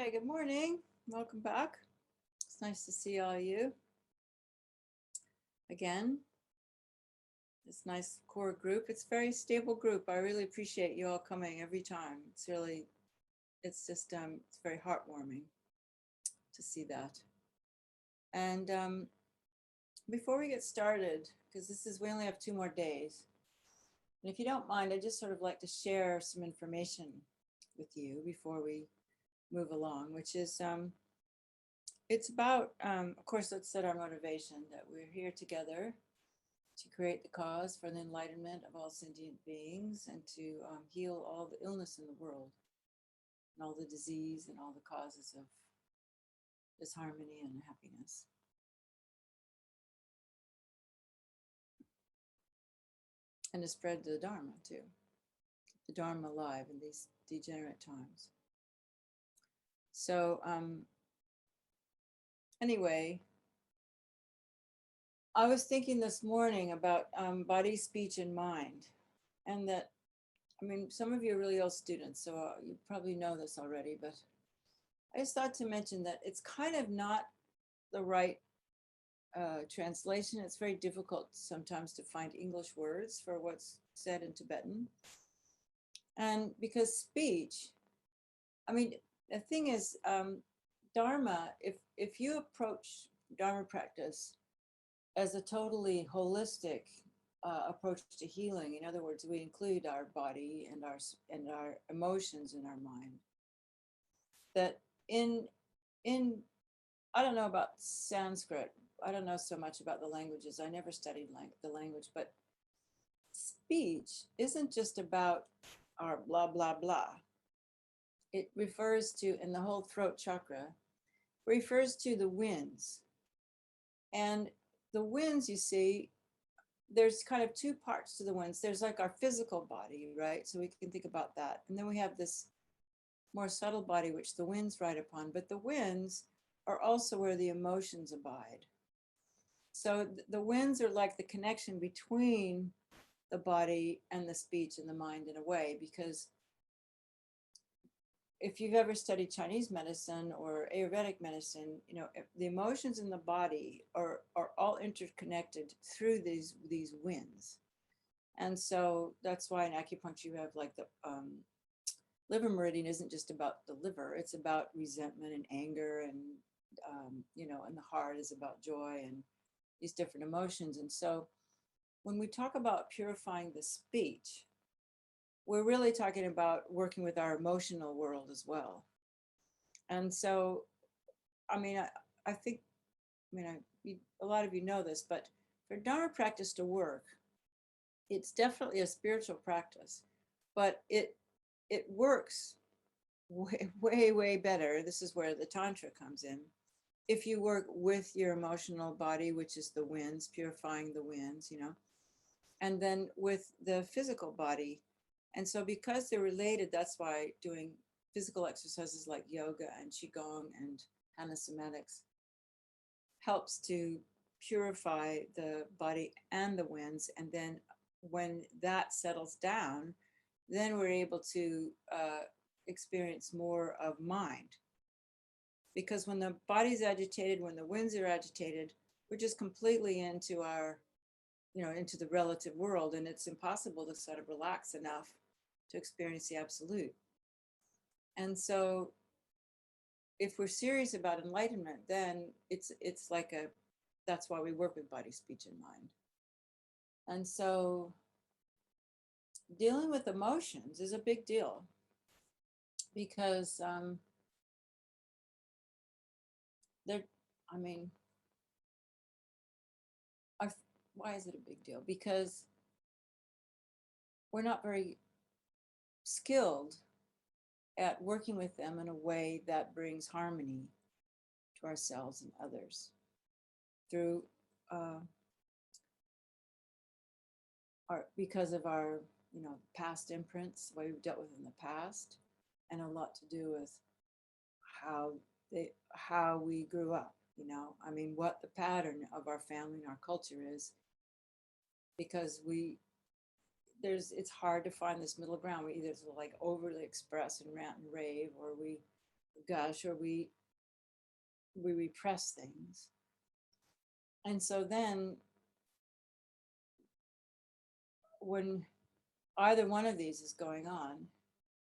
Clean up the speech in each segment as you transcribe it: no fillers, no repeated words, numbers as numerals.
Hi, good morning. Welcome back. It's nice to see all of you again. This nice core group. It's a very stable group. I really appreciate you all coming every time. It's very heartwarming to see that. And before we get started, because we only have 2 more days, and if you don't mind, I'd just sort of like to share some information with you before we move along, which is it's about, of course, let's set our motivation that we're here together to create the cause for the enlightenment of all sentient beings and to heal all the illness in the world and all the disease and all the causes of disharmony and happiness. And to spread the Dharma too, keep the Dharma alive in these degenerate times. So anyway, I was thinking this morning about body, speech, and mind. And that, some of you are really old students, so you probably know this already, but I just thought to mention that it's kind of not the right translation. It's very difficult sometimes to find English words for what's said in Tibetan. And because speech, the thing is, Dharma, if you approach Dharma practice as a totally holistic approach to healing, in other words, we include our body and our emotions in our mind. That in I don't know about Sanskrit. I don't know so much about the languages. I never studied the language, but speech isn't just about our blah blah blah. It refers to, in the whole throat chakra, refers to the winds. And the winds, you see, there's kind of 2 parts to the winds. There's like our physical body, right? So we can think about that. And then we have this more subtle body, which the winds ride upon. But the winds are also where the emotions abide. So the winds are like the connection between the body and the speech and the mind in a way, because if you've ever studied Chinese medicine or Ayurvedic medicine, the emotions in the body are all interconnected through these winds. And so that's why in acupuncture you have like the liver meridian isn't just about the liver, it's about resentment and anger and, and the heart is about joy and these different emotions. And so when we talk about purifying the speech, we're really talking about working with our emotional world as well. And so, I think, a lot of you know this, but for Dharma practice to work, it's definitely a spiritual practice, but it works way, way, way better. This is where the tantra comes in. If you work with your emotional body, which is the winds, purifying the winds, and then with the physical body. And so because they're related, that's why doing physical exercises like yoga and qigong and anasomatics helps to purify the body and the winds. And then when that settles down, then we're able to experience more of mind. Because when the body's agitated, when the winds are agitated, we're just completely into our, into the relative world, and it's impossible to sort of relax enough to experience the absolute. And so if we're serious about enlightenment, then it's like that's why we work with body, speech, and mind. And so dealing with emotions is a big deal because why is it a big deal? Because we're not very skilled at working with them in a way that brings harmony to ourselves and others through because of our past imprints, the way we've dealt with in the past, and a lot to do with how we grew up, what the pattern of our family and our culture is, because it's hard to find this middle ground. We either like overly express and rant and rave, or we gush, or we repress things. And so then when either one of these is going on,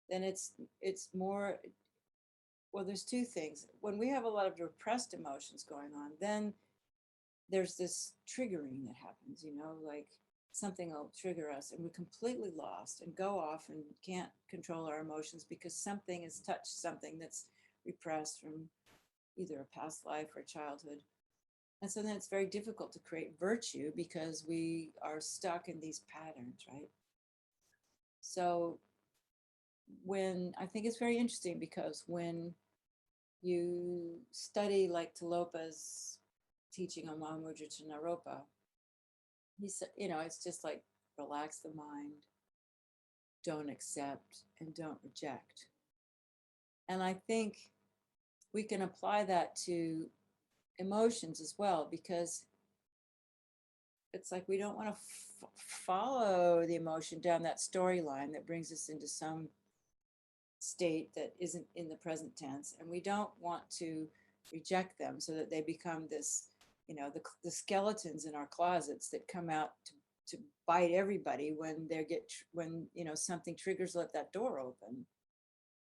then it's more, well, there's two things. When we have a lot of repressed emotions going on, then there's this triggering that happens, like something will trigger us and we're completely lost and go off and can't control our emotions because something has touched something that's repressed from either a past life or childhood. And so then it's very difficult to create virtue because we are stuck in these patterns, right? So when I think it's very interesting because when you study like Talopa's teaching on Mahamudra to Naropa, he said, it's just like relax the mind, don't accept, and don't reject. And I think we can apply that to emotions as well, because it's like we don't want to follow the emotion down that storyline that brings us into some state that isn't in the present tense. And we don't want to reject them so that they become this, the skeletons in our closets that come out to bite everybody when when something triggers, let that door open.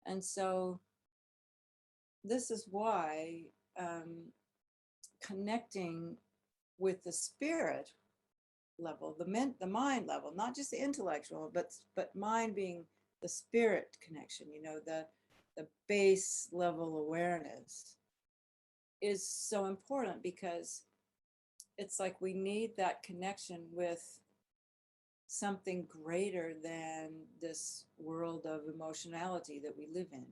And so this is why connecting with the spirit level, the mind level, not just the intellectual, but mind being the spirit connection, the base level awareness is so important, because it's like we need that connection with something greater than this world of emotionality that we live in,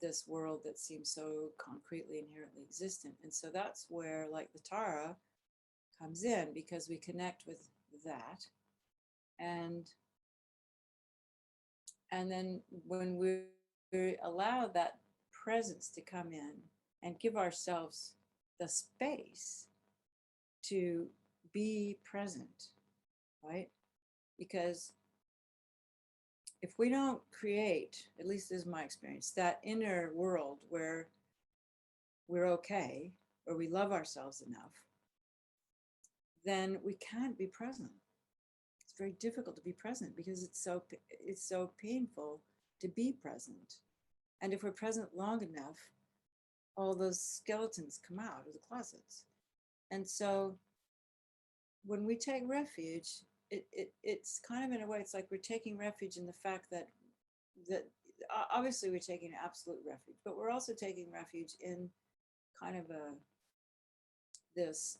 this world that seems so concretely inherently existent. And so that's where like the Tara comes in, because we connect with that. And then when we allow that presence to come in and give ourselves the space to be present, right? Because if we don't create, at least this is my experience, that inner world where we're okay, where we love ourselves enough, then we can't be present. It's very difficult to be present because it's so painful to be present. And if we're present long enough, all those skeletons come out of the closets. And so when we take refuge, it's kind of, in a way, it's like we're taking refuge in the fact that obviously we're taking absolute refuge, but we're also taking refuge in kind of this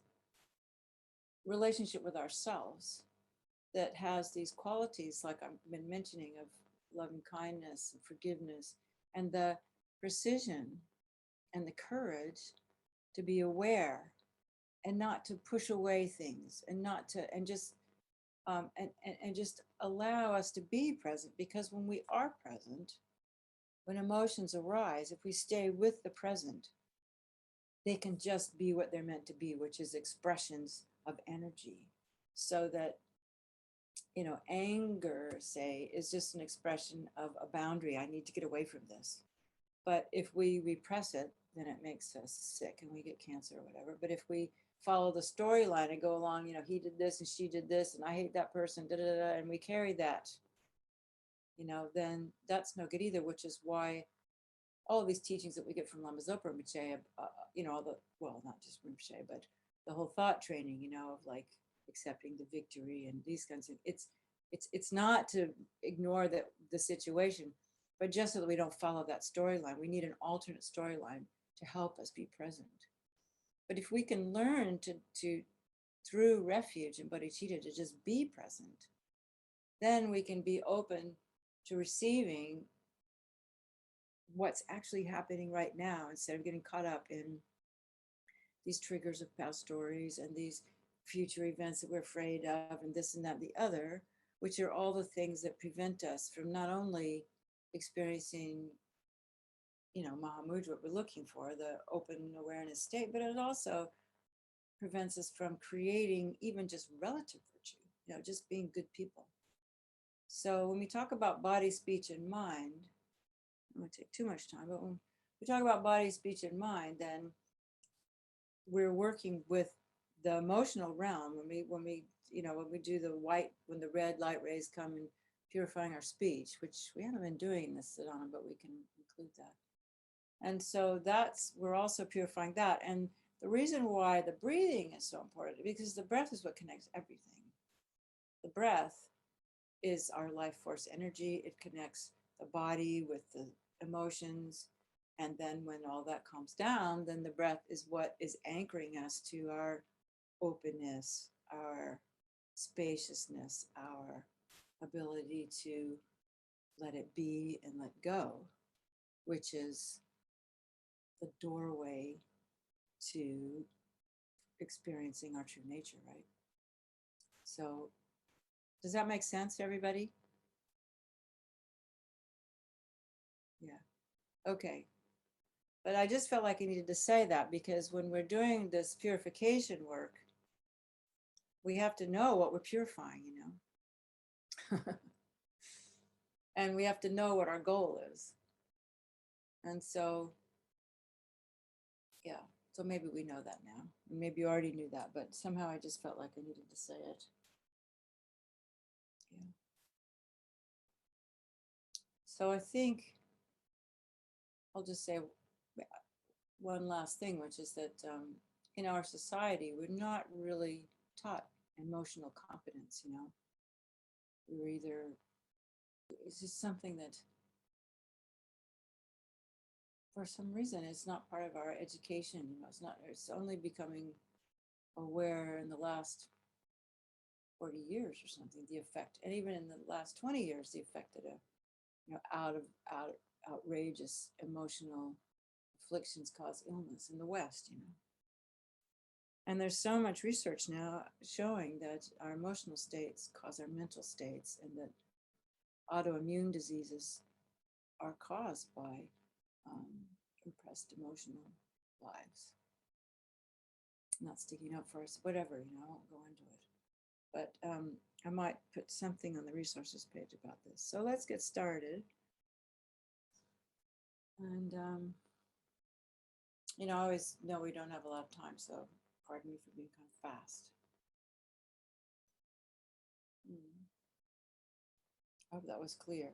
relationship with ourselves that has these qualities, like I've been mentioning, of loving kindness and forgiveness, and the precision and the courage to be aware and not to push away things, and not to, and just and just allow us to be present. Because when we are present, when emotions arise, if we stay with the present, they can just be what they're meant to be, which is expressions of energy. So that, anger, say, is just an expression of a boundary. I need to get away from this. But if we repress it, then it makes us sick and we get cancer or whatever. But if we follow the storyline and go along, he did this and she did this and I hate that person, da, da, da, and we carry that, then that's no good either, which is why all of these teachings that we get from Lama Zopa Rinpoche, all the, well, not just Rinpoche, but the whole thought training, of like accepting the victory and these kinds of, it's not to ignore the situation, but just so that we don't follow that storyline. We need an alternate storyline to help us be present. But if we can learn to through refuge and bodhicitta, to just be present, then we can be open to receiving what's actually happening right now, instead of getting caught up in these triggers of past stories and these future events that we're afraid of, and this and that and the other, which are all the things that prevent us from not only experiencing, Mahamudra, what we're looking for, the open awareness state, but it also prevents us from creating even just relative virtue, just being good people. So when we talk about body, speech, and mind, it would take too much time, but when we talk about body, speech, and mind, then we're working with the emotional realm when we do when the red light rays come and purifying our speech, which we haven't been doing in this sadhana, but we can include that. And so we're also purifying that. And the reason why the breathing is so important, because the breath is what connects everything. The breath is our life force energy. It connects the body with the emotions. And then when all that calms down, then the breath is what is anchoring us to our openness, our spaciousness, our ability to let it be and let go, which is the doorway to experiencing our true nature, right? So, does that make sense to everybody? Yeah. Okay. But I just felt like I needed to say that because when we're doing this purification work, we have to know what we're purifying, and we have to know what our goal is. And so, yeah, so maybe we know that now. Maybe you already knew that, but somehow I just felt like I needed to say it. Yeah. So I think I'll just say one last thing, which is that in our society, we're not really taught emotional competence, We're either, it's just something that for some reason it's not part of our education, it's only becoming aware in the last 40 years or something, the effect, and even in the last 20 years, the effect that outrageous emotional afflictions cause illness in the West. And there's so much research now showing that our emotional states cause our mental states, and that autoimmune diseases are caused by repressed emotional lives. Not sticking up for us, whatever, I won't go into it. But I might put something on the resources page about this. So let's get started. And, I always know we don't have a lot of time, so pardon me for being kind of fast. I hope that was clear.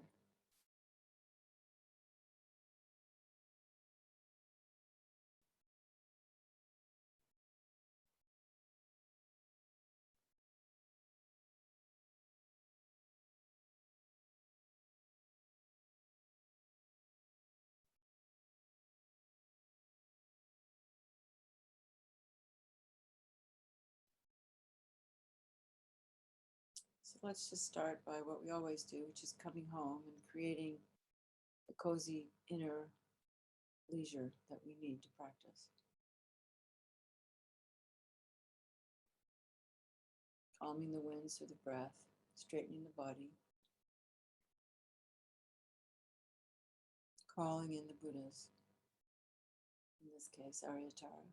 So let's just start by what we always do, which is coming home and creating the cozy inner leisure that we need to practice. Calming the winds through the breath, straightening the body, calling in the Buddhas, in this case, Aryatara.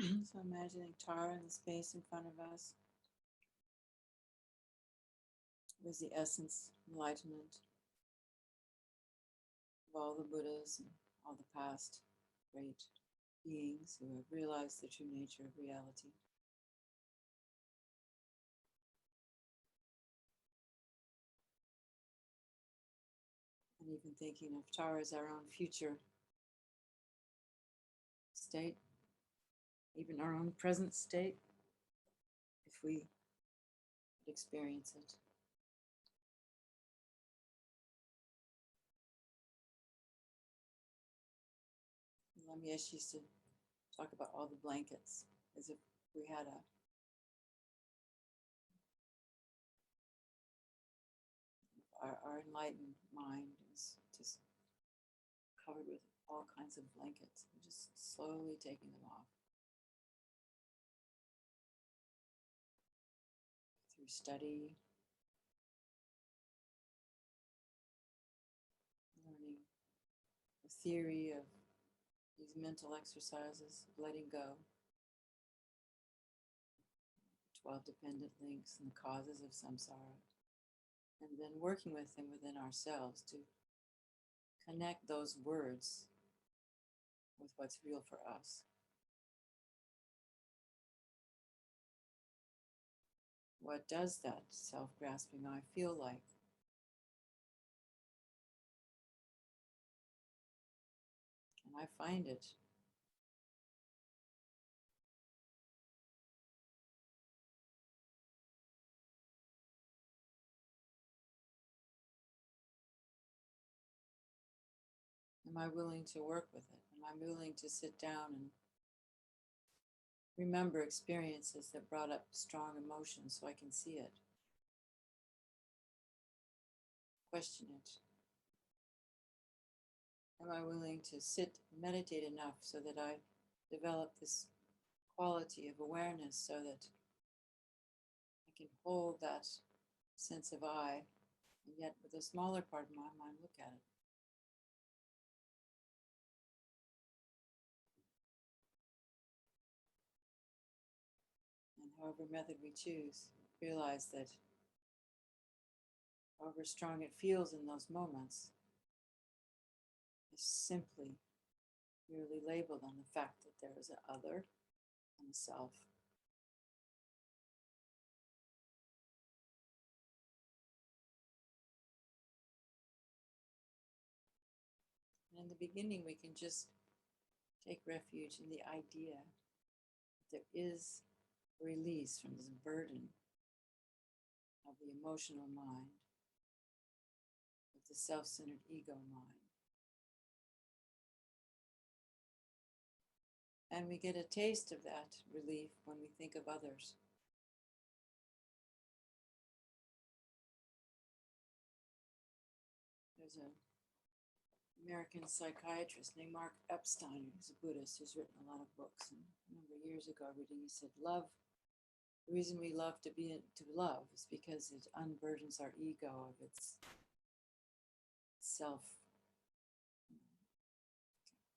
So imagining Tara in the space in front of us was the essence, enlightenment of all the Buddhas and all the past great beings who have realized the true nature of reality. And even thinking of Tara as our own future state, even our own present state, if we could experience it. Lamyesh used to talk about all the blankets as if we had our enlightened mind is just covered with all kinds of blankets. We're just slowly taking them off through study, learning the theory of these mental exercises, letting go, 12 dependent links and the causes of samsara, and then working with them within ourselves to connect those words with what's real for us. What does that self-grasping I feel like? And I find it am I willing to work with it? Am I willing to sit down and remember experiences that brought up strong emotions so I can see it? Question it. Am I willing to sit and meditate enough so that I develop this quality of awareness so that I can hold that sense of I, and yet with a smaller part of my mind, look at it? And however method we choose, realize that however strong it feels in those moments is simply merely labeled on the fact that there is an other and a self. And in the beginning, we can just take refuge in the idea that there is a release from this burden of the emotional mind, of the self-centered ego mind. And we get a taste of that relief when we think of others. There's an American psychiatrist named Mark Epstein, who's a Buddhist, who's written a lot of books. And I remember years ago reading, he said, love, the reason we love to love is because it unburdens our ego of its self.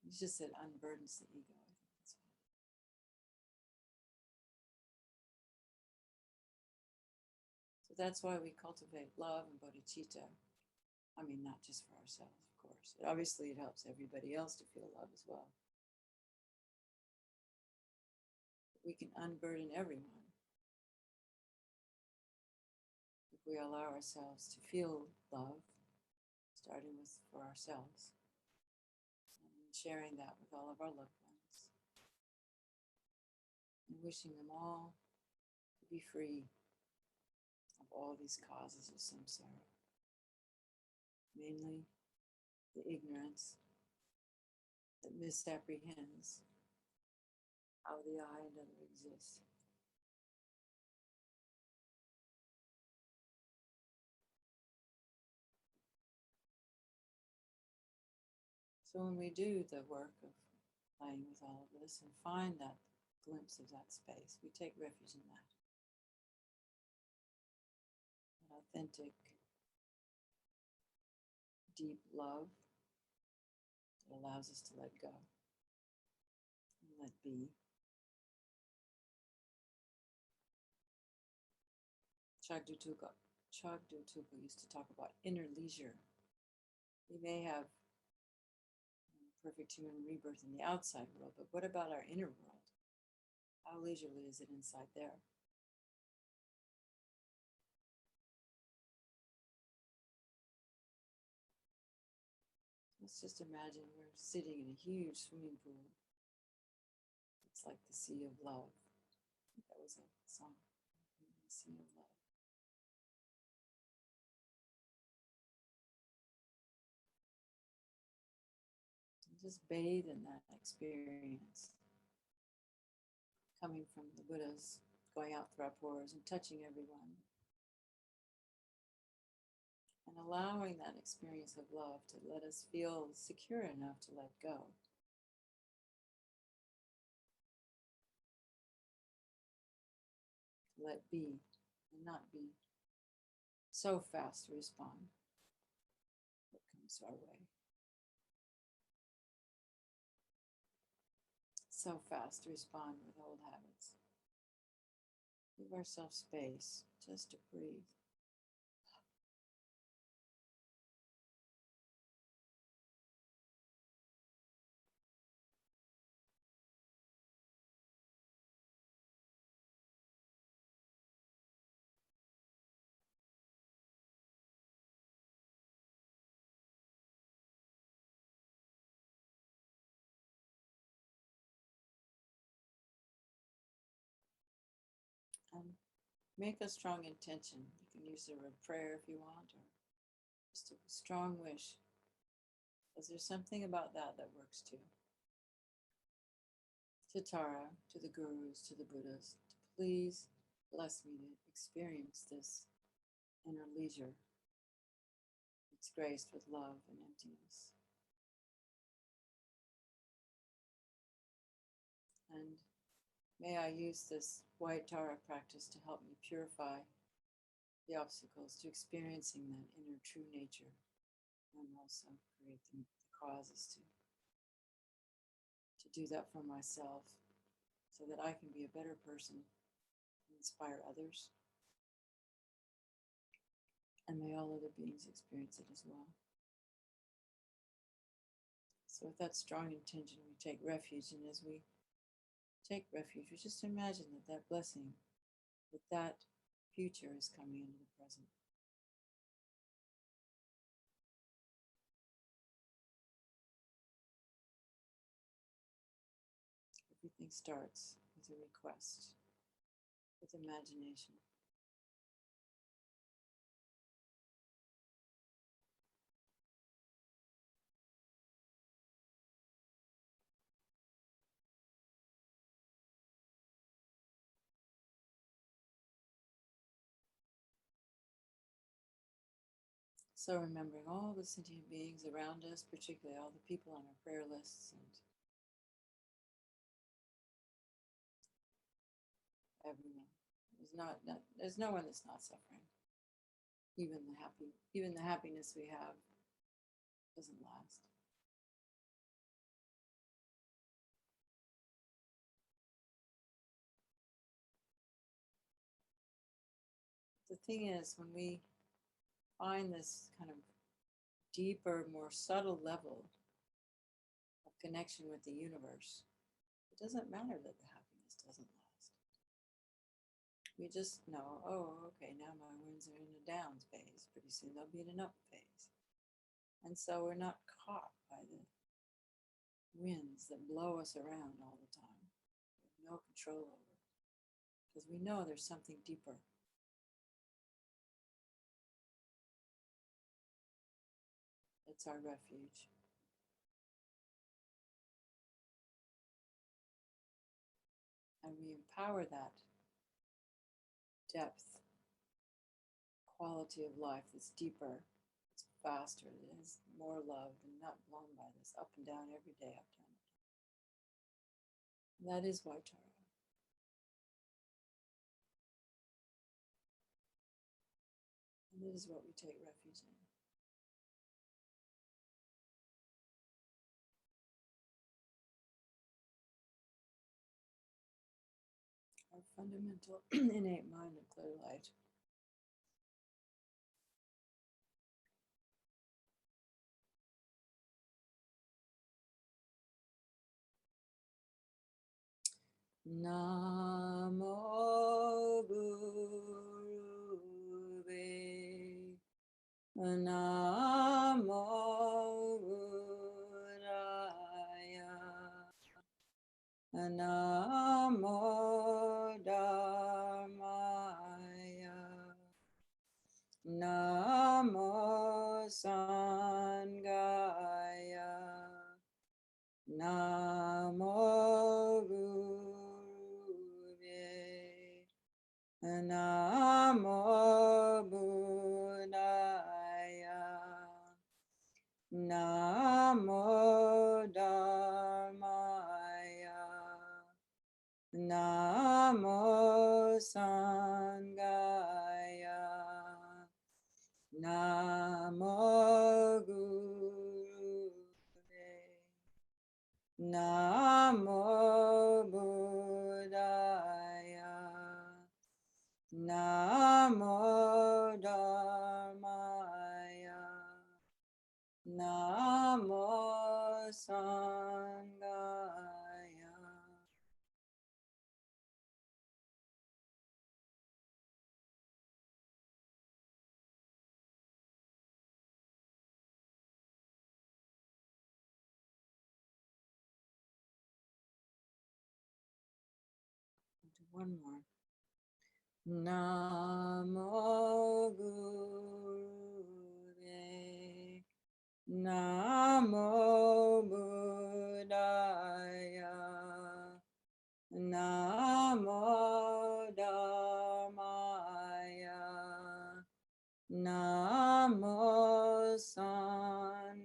He just said unburdens the ego. I think that's what. So that's why we cultivate love and bodhicitta. I mean, not just for ourselves, of course. Obviously, it helps everybody else to feel love as well. We can unburden everyone if we allow ourselves to feel love, starting with for ourselves, and sharing that with all of our loved ones, and wishing them all to be free of all these causes of samsara, mainly the ignorance that misapprehends how the I and other exist. So when we do the work of playing with all of this and find that glimpse of that space, we take refuge in that authentic, deep love that allows us to let go and let be. Chagdutuka used to talk about inner leisure. We may have perfect human rebirth in the outside world, but what about our inner world? How leisurely is it inside there? Let's just imagine we're sitting in a huge swimming pool. It's like the sea of love. I think that was a song, the sea of love. And just bathe in that experience, coming from the Buddhas, going out through our pores and touching everyone. And allowing that experience of love to let us feel secure enough to let go. To let be and not be so fast to respond what comes our way. So fast to respond with old habits. Give ourselves space just to breathe. And make a strong intention. You can use the word prayer if you want, or just a strong wish. Because there's something about that that works too. To Tara, to the gurus, to the Buddhas, to please bless me to experience this inner leisure. It's graced with love and emptiness. And may I use this white Tara practice to help me purify the obstacles to experiencing that inner true nature, and also create the causes to do that for myself so that I can be a better person and inspire others. And may all other beings experience it as well. So with that strong intention, we take refuge. And as we take refuge, we just imagine that that blessing, that future is coming into the present. Everything starts with a request, with imagination. So remembering all the sentient beings around us, particularly all the people on our prayer lists and everyone. There's no one that's not suffering. Even the happiness we have doesn't last. The thing is, when we find this kind of deeper, more subtle level of connection with the universe, it doesn't matter that the happiness doesn't last. We just know, oh, okay, now my winds are in a down phase. Pretty soon they'll be in an up phase. And so we're not caught by the winds that blow us around all the time. We have no control over it because we know there's something deeper. It's our refuge. And we empower that depth, quality of life that's deeper, it's faster, it has more love and not blown by this up and down every day, up, down, up, down. That is White Tara. And it is what we take refuge in. Our fundamental innate mind of clear light. Namo Gurave Namo Buddhaya Namo Dhammaya Namo Sanghaya Namo Gurave Namo Buddhaya Namo Dhammaya Namo Sanghaya Namo Gurave Namo Buddhaya Namo Dhammaya Namo Sanghaya. One more. Namo Gurave Namo Buddhaya Namo Dhammaya Namo Sanghaya.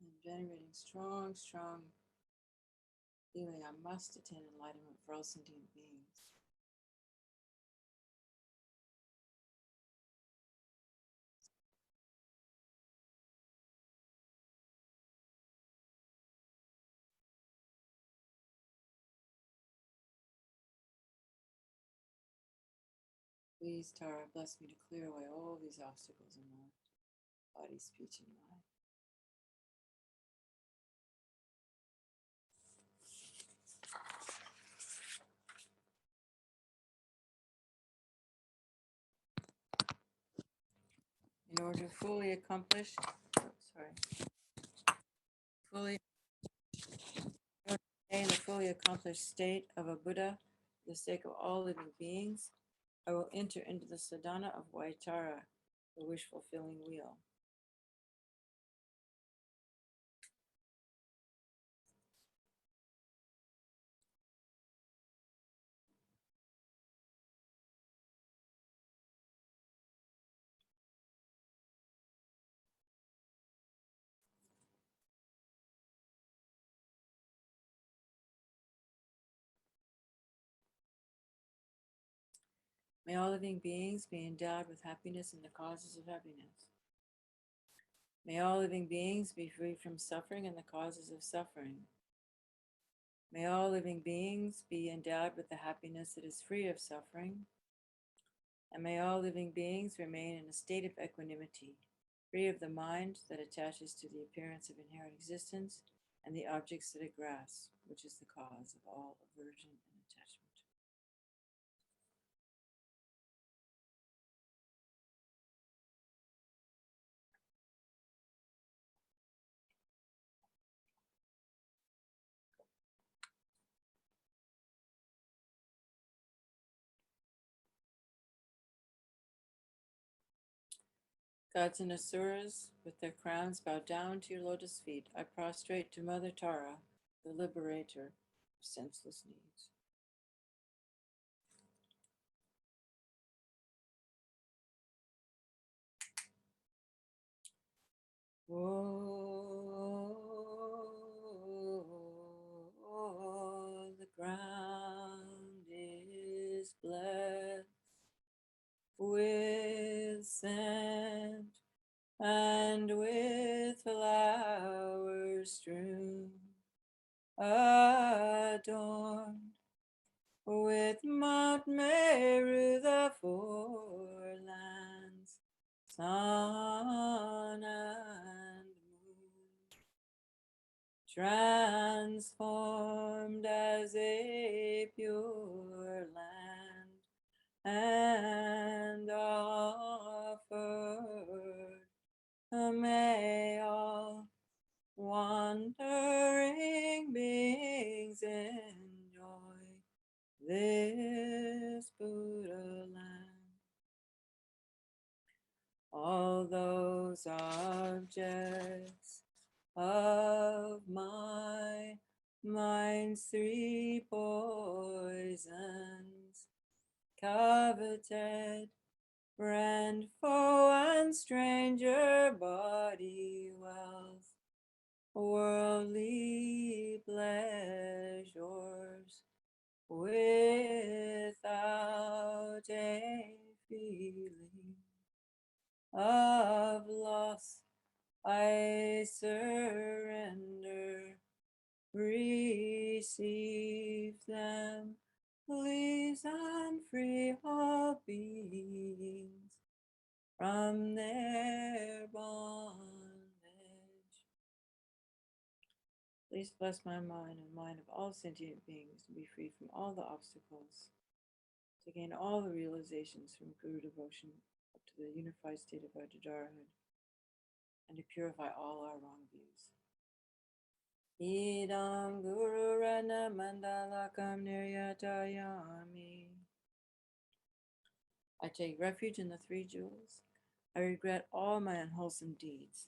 I'm generating strong, strong feeling I must attain enlightenment for all sentient beings. Please, Tara, bless me to clear away all these obstacles in my body, speech, and mind. In order to fully accomplish, fully attain the fully accomplished state of a Buddha for the sake of all living beings, I will enter into the sadhana of Vaitara, the wish fulfilling wheel. May all living beings be endowed with happiness and the causes of happiness. May all living beings be free from suffering and the causes of suffering. May all living beings be endowed with the happiness that is free of suffering. And may all living beings remain in a state of equanimity, free of the mind that attaches to the appearance of inherent existence and the objects that it grasps, which is the cause of all aversion and attachment. Gods and asuras, with their crowns bowed down to your lotus feet, I prostrate to Mother Tara, the liberator of senseless needs. Oh, the ground is blessed with scent and with flowers strewn, adorned with Mount Meru, the four lands, sun and moon, transformed as a pure land and offered. May all wandering beings enjoy this Buddha land. All those objects of my mind's three poisons, coveted, friend, foe, and stranger, body, wealth, worldly pleasures, without a feeling of loss, I surrender, receive them, please and free all beings from their bondage. Please bless my mind and mind of all sentient beings to be free from all the obstacles, to gain all the realizations from Guru devotion up to the unified state of Vajradharahood, and to purify all our wrong views. Idam Guru Rana Mandalakam Niryatayami. I take refuge in the three jewels. I regret all my unwholesome deeds.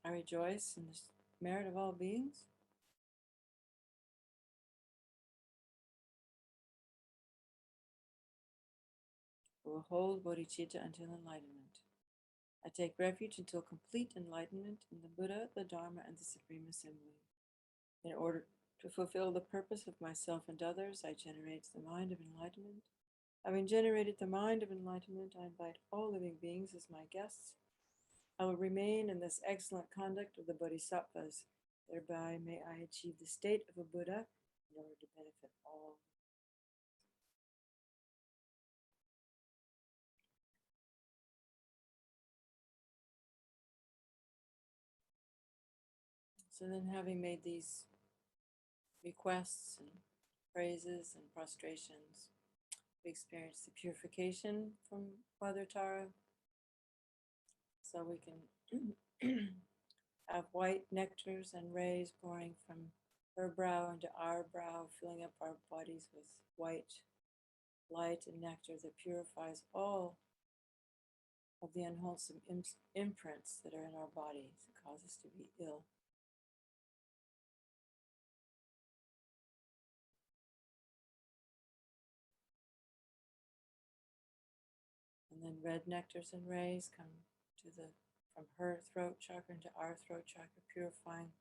I rejoice in the merit of all beings. Who will hold bodhicitta until enlightenment. I take refuge until complete enlightenment in the Buddha, the Dharma, and the Supreme Assembly. In order to fulfill the purpose of myself and others, I generate the mind of enlightenment. Having generated the mind of enlightenment, I invite all living beings as my guests. I will remain in this excellent conduct of the bodhisattvas. Thereby may I achieve the state of a Buddha in order to benefit all. So then, having made these requests and praises and prostrations, we experience the purification from Mother Tara, so we can have white nectars and rays pouring from her brow into our brow, filling up our bodies with white light and nectar that purifies all of the unwholesome imprints that are in our bodies that cause us to be ill. And then red nectars and rays come from her throat chakra into our throat chakra, purifying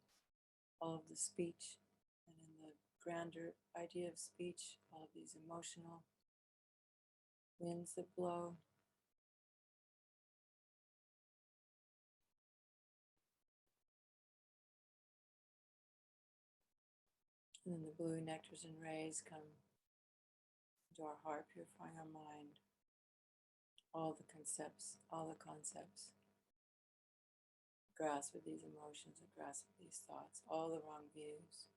all of the speech, and in the grander idea of speech, all of these emotional winds that blow. And then the blue nectars and rays come into our heart, purifying our mind, all the concepts, grasp with these emotions, and grasp with these thoughts, all the wrong views.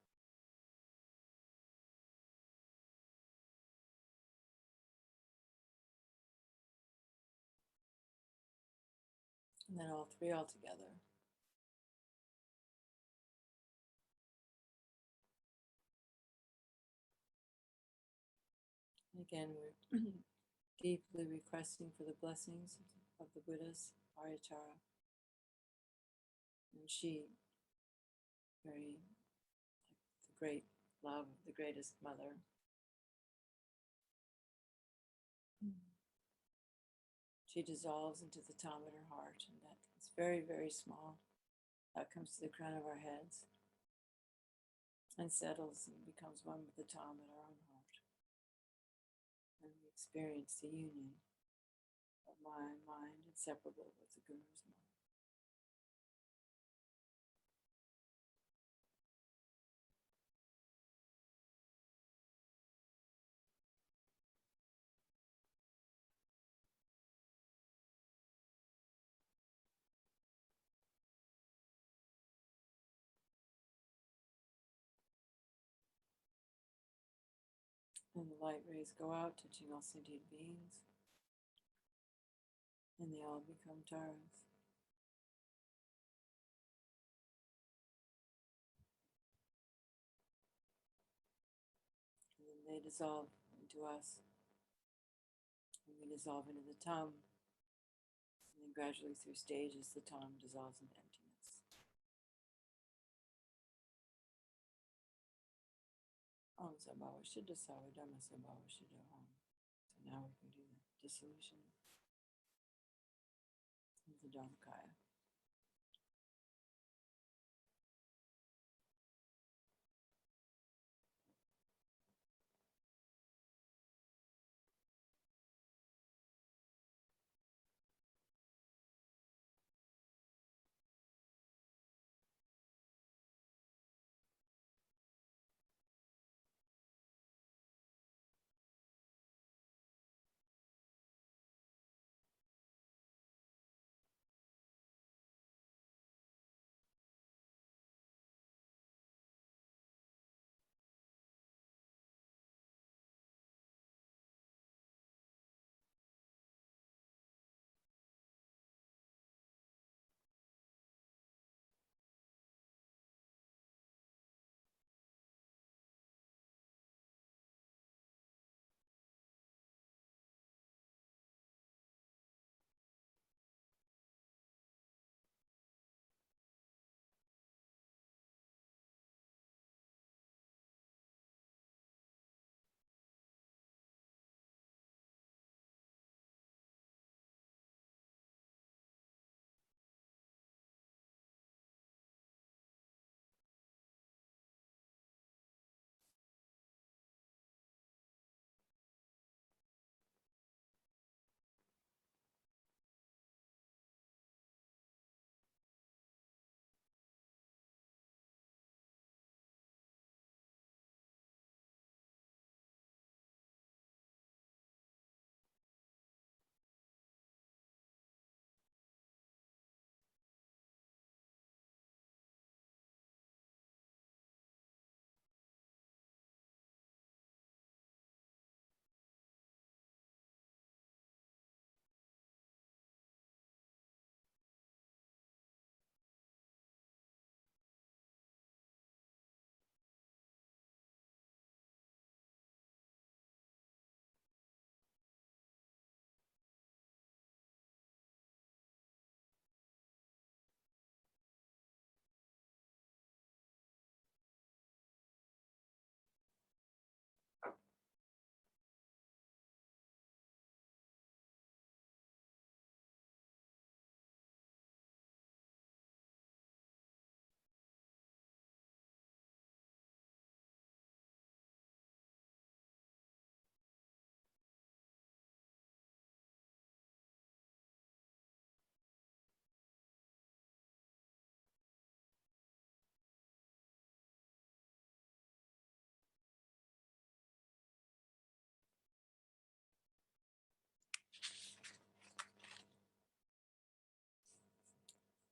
And then all three all together. And again, we're deeply requesting for the blessings of the Buddhas, Aryatara. And she, very like the great love of the greatest mother, she dissolves into the tom in her heart, and that is very, very small. That comes to the crown of our heads and settles and becomes one with the tom in our own heart. And we experience the union of my mind inseparable with the Guru's mind. And the light rays go out, touching all sentient beings, and they all become Taras. And then they dissolve into us, and we dissolve into the Tam, and then gradually through stages, the Tam dissolves into emptiness. Om Sambhava Shuddha Sava Dhamma Sambhava Shuddha Om. So now we can do the dissolution of the Dhammakaya.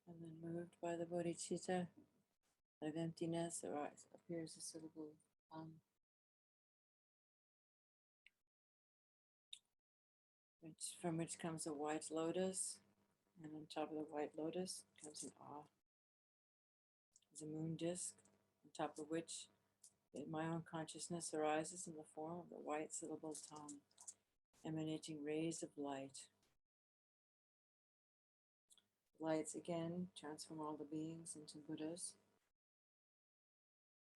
And then moved by the bodhicitta out of emptiness, appears a syllable from which comes a white lotus, and on top of the white lotus comes an ah. There's a moon disk, on top of which my own consciousness arises in the form of the white syllable Tam, emanating rays of light. Lights again transform all the beings into Buddhas,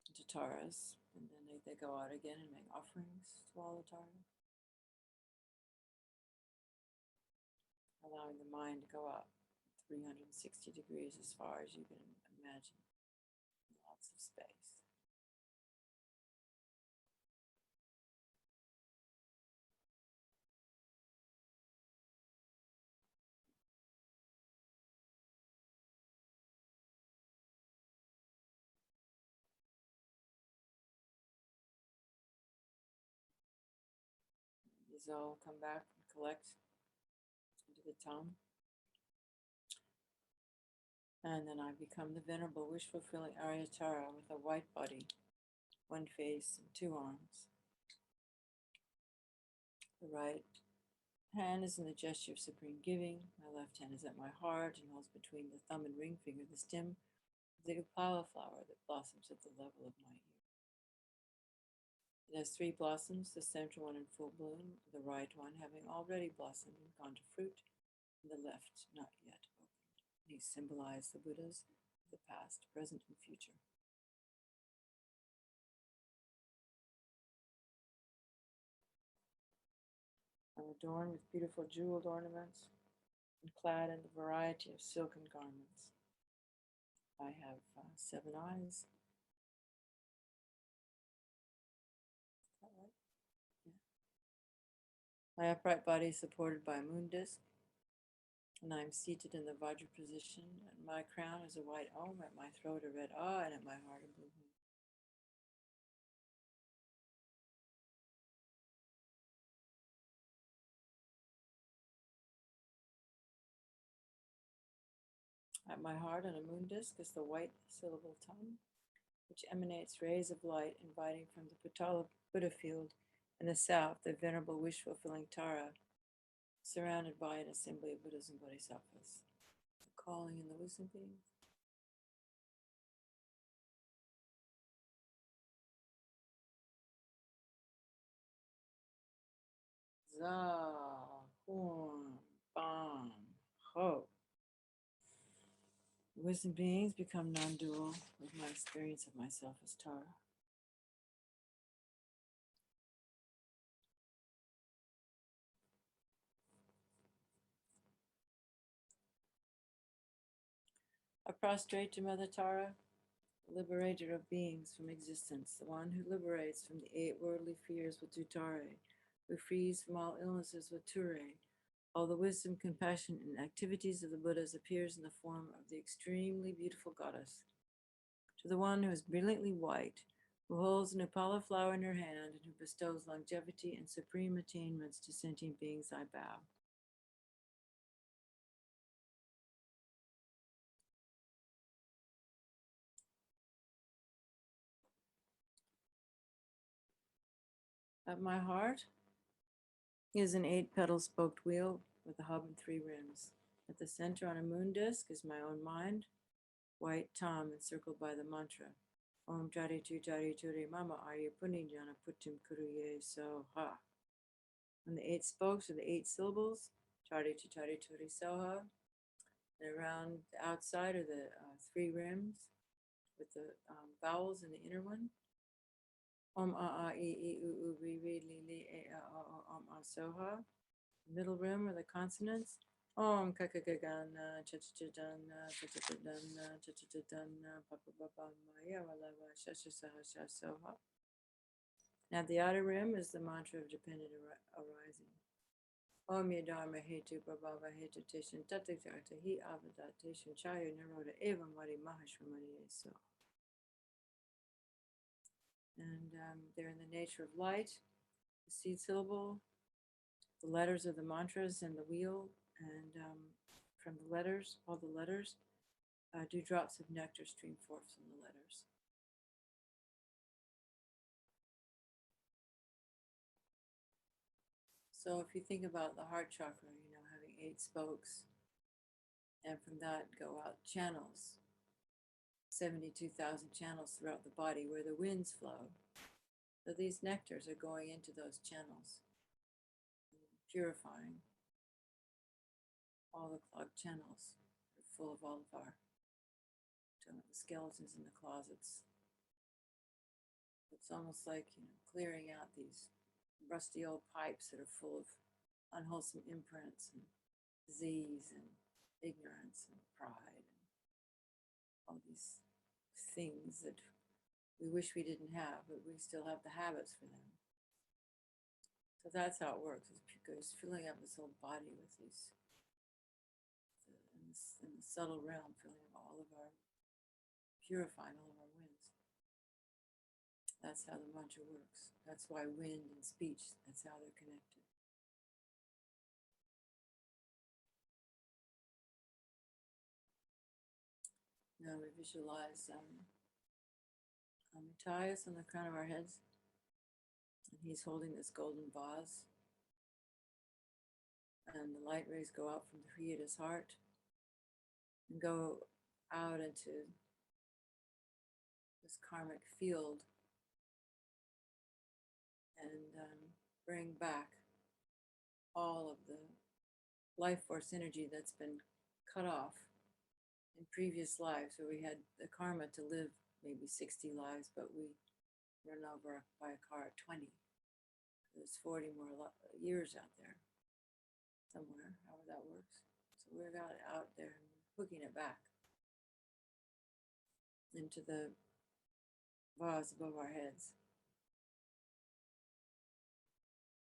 into Taras, and then they go out again and make offerings to all the Taras. allowing the mind to go up 360 degrees as far as you can imagine. Lots of space. These all come back and collect into the tongue. And then I become the venerable, wish-fulfilling Aryatara with a white body, one face, and two arms. The right hand is in the gesture of supreme giving. My left hand is at my heart and holds between the thumb and ring finger the stem of the Paula flower that blossoms at the level of my ear. It has three blossoms, the central one in full bloom, the right one having already blossomed and gone to fruit, and the left not yet opened. These symbolize the Buddhas of the past, present, and future. I'm adorned with beautiful jeweled ornaments and clad in the variety of silken garments. I have 7 eyes. Is that right? Yeah. My upright body is supported by a moon disc, and I am seated in the Vajra position. And my crown is a white Om, at my throat a red Ah, and at my heart a blue moon. At my heart on a moon disc is the white syllable tongue, which emanates rays of light inviting from the Patala Buddha field in the south, the venerable wish-fulfilling Tara, surrounded by an assembly of Buddhas and Bodhisattvas. The calling in the wisdom beings. Za, Hun, Bam, Ho. The wisdom beings become non-dual with my experience of myself as Tara. I prostrate to Mother Tara, liberator of beings from existence, the one who liberates from the 8 worldly fears with Dutare, who frees from all illnesses with Ture. All the wisdom, compassion, and activities of the Buddhas appears in the form of the extremely beautiful goddess. To the one who is brilliantly white, who holds an Upala flower in her hand, and who bestows longevity and supreme attainments to sentient beings, I bow. At my heart is an 8-petal spoked wheel with a hub and 3 rims. At the center on a moon disc is my own mind, white Tom encircled by the mantra, Om Jari Tu Jari Turi Mama Arya Punijana Putim Kuruye Soha. On the 8 spokes are the 8 syllables, Jari Tu Jari Turi Soha. And around the outside are the 3 rims with the vowels in the inner one. Om A A E E U U Ri Ri Li Li E A O O Om A Soha. Middle rim are the consonants. Om Kakagagana Chachadana Chachadana Chachadana Papa Baba Maya Walava Shashasaha Shasoha. Now the outer rim is the mantra of dependent arising. Om Yadharma Hetu Babava Hetu Tishan Tatakata Hi Avadatation Chaya Naroda Evam Mari Mahashramani So. And they're in the nature of light, the seed syllable, the letters of the mantras and the wheel, and from the letters, all the letters, dewdrops of nectar stream forth from the letters. So if you think about the heart chakra, having 8 spokes, and from that go out channels, 72,000 channels throughout the body where the winds flow. So these nectars are going into those channels, purifying all the clogged channels that are full of all of our skeletons in the closets. It's almost like clearing out these rusty old pipes that are full of unwholesome imprints and disease and ignorance and pride and all these things that we wish we didn't have, but we still have the habits for them. So that's how it works. It's filling up this whole body with these, in the subtle realm, filling up all of our, purifying all of our winds. That's how the mantra works. That's why wind and speech, that's how they're connected. Now we visualize Matthias on the crown of our heads. And he's holding this golden vase. And the light rays go out from the Creator's heart and go out into this karmic field and bring back all of the life force energy that's been cut off in previous lives, where we had the karma to live maybe 60 lives, but we run over by a car at 20. There's 40 more years out there somewhere, however that works. So we've got it out there and we're hooking it back into the vase above our heads,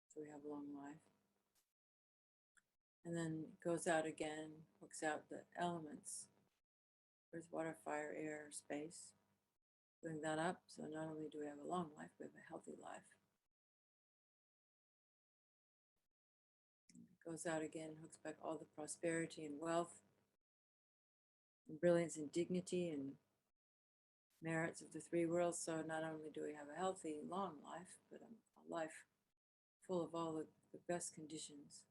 so we have a long life. And then it goes out again, hooks out the elements: earth, water, fire, air, space. Filling that up, so not only do we have a long life, we have a healthy life. It goes out again, hooks back all the prosperity and wealth, and brilliance and dignity and merits of the three worlds. So not only do we have a healthy, long life, but a life full of all the best conditions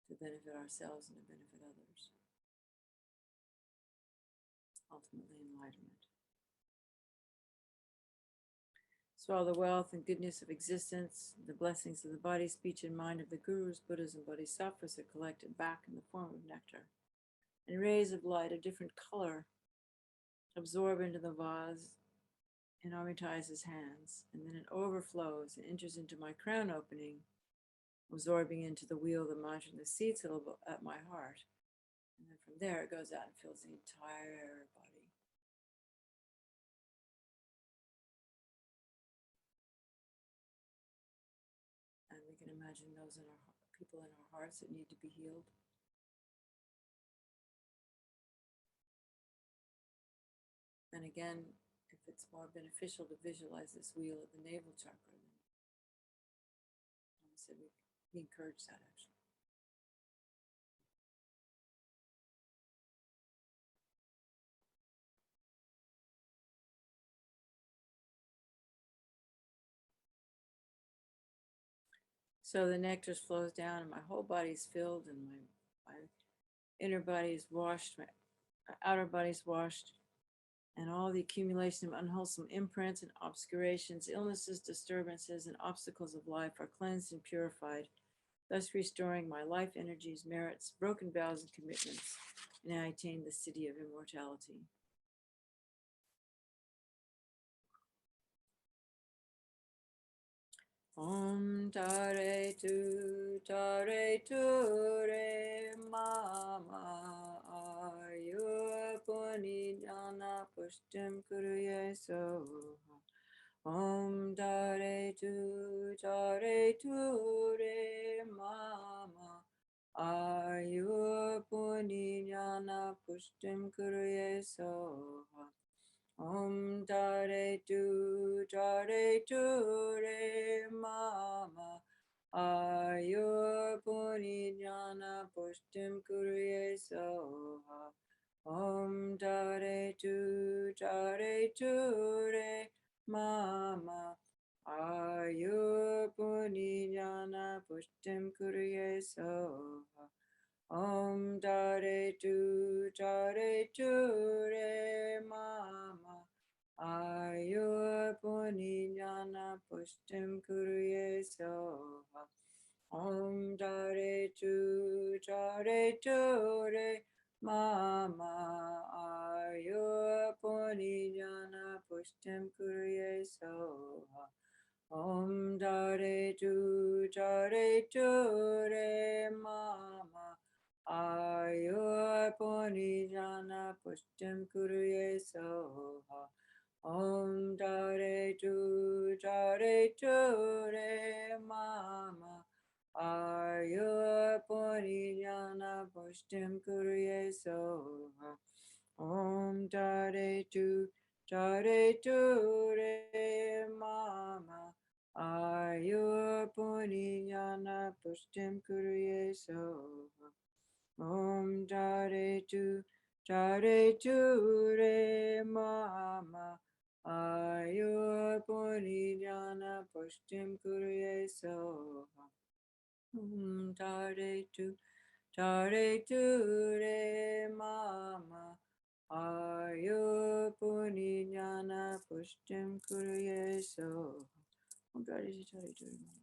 to benefit ourselves and to benefit others. Ultimately, enlightenment. So all the wealth and goodness of existence, the blessings of the body, speech, and mind of the gurus, Buddhas, and Bodhisattvas are collected back in the form of nectar. And rays of light of different color absorb into the vase in Amita's hands, and then it overflows and enters into my crown opening, absorbing into the wheel, the mantra, and the seeds at my heart. And then from there it goes out and fills the entire body. And we can imagine those people in our hearts that need to be healed. And again, if it's more beneficial to visualize this wheel at the navel chakra, then I said we encourage that actually. So the nectar flows down and my whole body is filled, and my inner body is washed, my outer body is washed, and all the accumulation of unwholesome imprints and obscurations, illnesses, disturbances, and obstacles of life are cleansed and purified, thus restoring my life energies, merits, broken vows, and commitments, and I attain the city of immortality. Om Tare Tu Re Mama Ayu Puni Jana Pushtim Kuruye Soha. Om Tare Tu Re Mama Ayu Puni Jana Pushtim Kuruye Soha. Om Tare Tu Re Mama Ayu Puni Jana Pushtim Kuruye Soha. Om Tare Tu Re Mama Ayu Puni Jana Pushtim Kuruye Soha. Om Tare Tu Re Mama Ayu Puni Jana Pushtim Kuruye Soha. Om Tare Tu Re Mama Ayu Puni Jana Pushtim Kuruye Soha. Om Dare Tu Re Mama Ayur Jana Pushtim Kuruye Soha. Om Dare Tu Re Mama Ayur Jana Pushtim Kuruye Soha. Om Dare Tu Re Mama Ayur Jana Pushtim Kuruye Soha. Om Dare Tu Re Mama Ayur Jana Pushtim Kuruye Soha. Om Dare Tu Re Mama Ayur Jana Pushtim Kuruye Soha. Om Dare Tu Re Mama.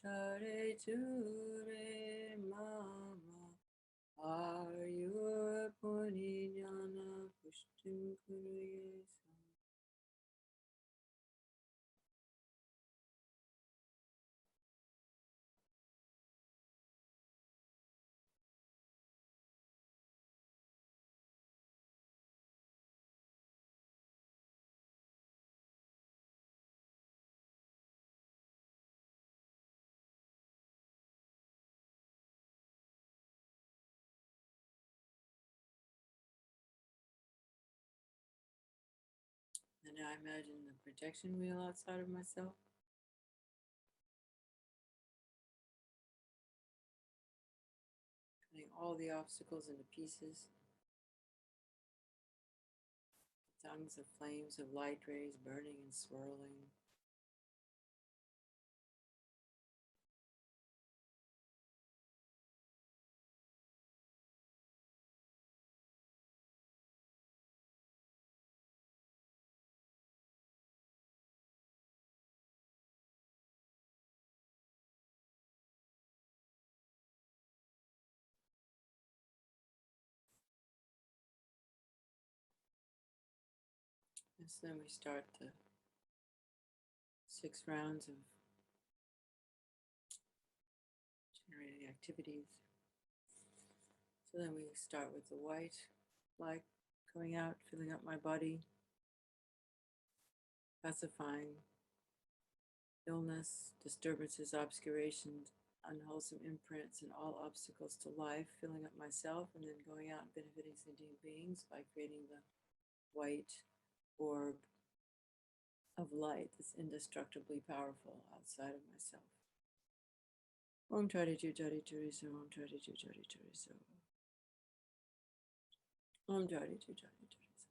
Tare tu re mama. Ayur Puriyana Pushtim Kuruye. And now I imagine the protection wheel outside of myself, cutting all the obstacles into pieces, tongues of flames of light rays burning and swirling. And so then we start the 6 rounds of generating activities. So then we start with the white light coming out, filling up my body, pacifying illness, disturbances, obscurations, unwholesome imprints, and all obstacles to life, filling up myself, and then going out and benefiting sentient beings by creating the white orb of light that's indestructibly powerful outside of myself. Om Tari Tu Tari Turi So, Om Tari Tu Tari Turi So. Om Tari Tu Tari Turi So.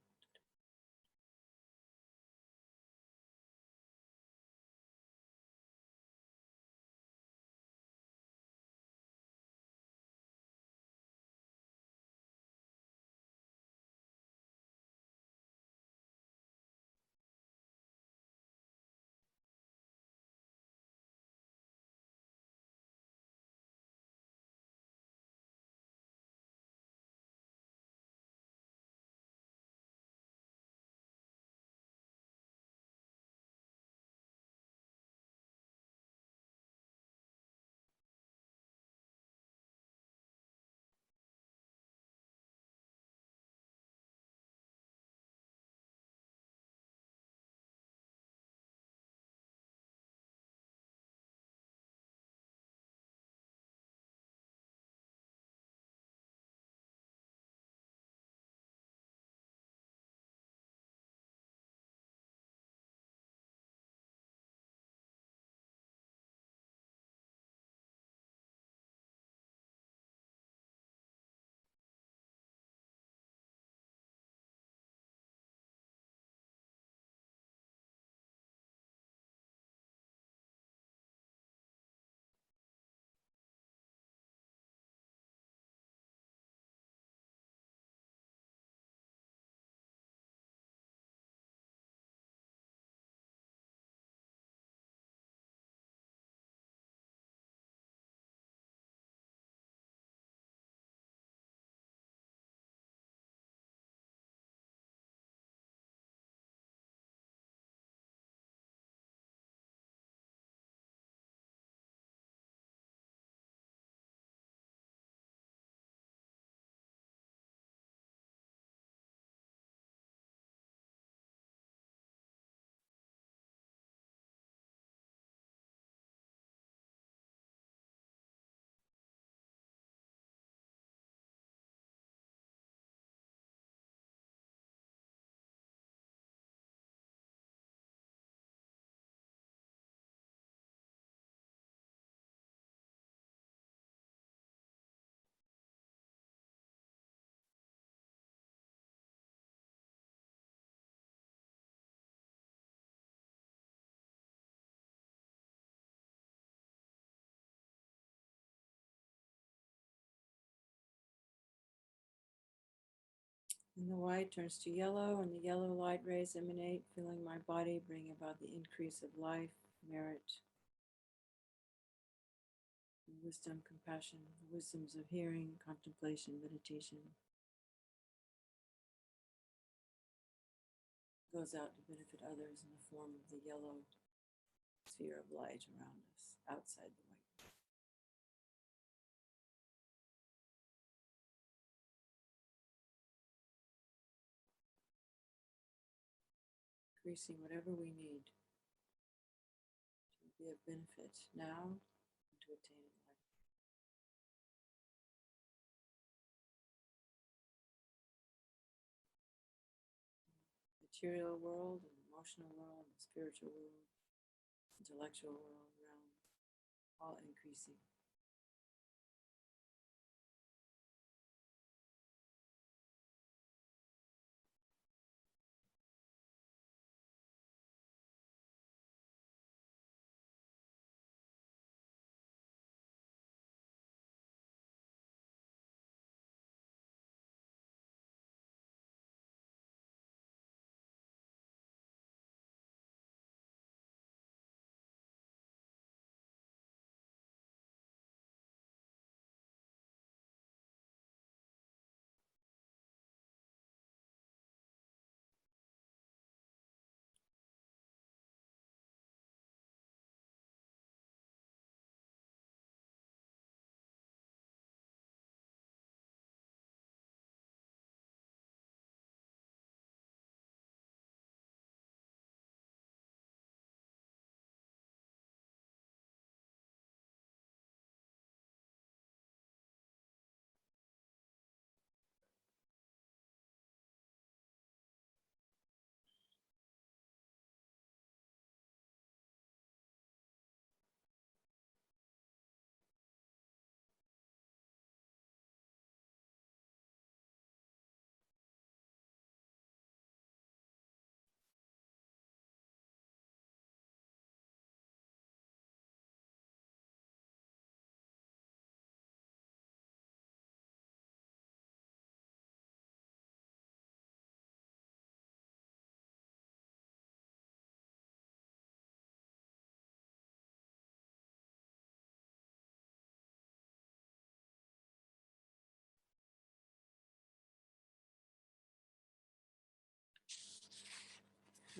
And the white turns to yellow, and the yellow light rays emanate, filling my body, bringing about the increase of life merit, wisdom, compassion, the wisdoms of hearing, contemplation, meditation, goes out to benefit others in the form of the yellow sphere of light around us, outside the white. Increasing whatever we need to be of benefit now and to attain in life. Material world and emotional world and spiritual world, intellectual world, realm, all increasing.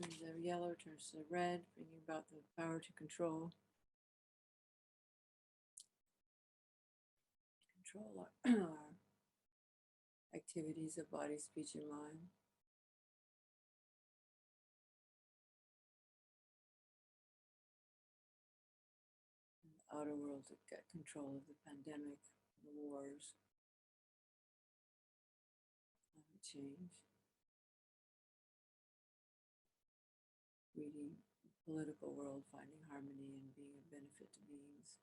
And the yellow turns to red, bringing about the power to control our activities of body, speech, and mind. And the outer world to get control of the pandemic, the wars, climate change, reading the political world, finding harmony and being of benefit to beings.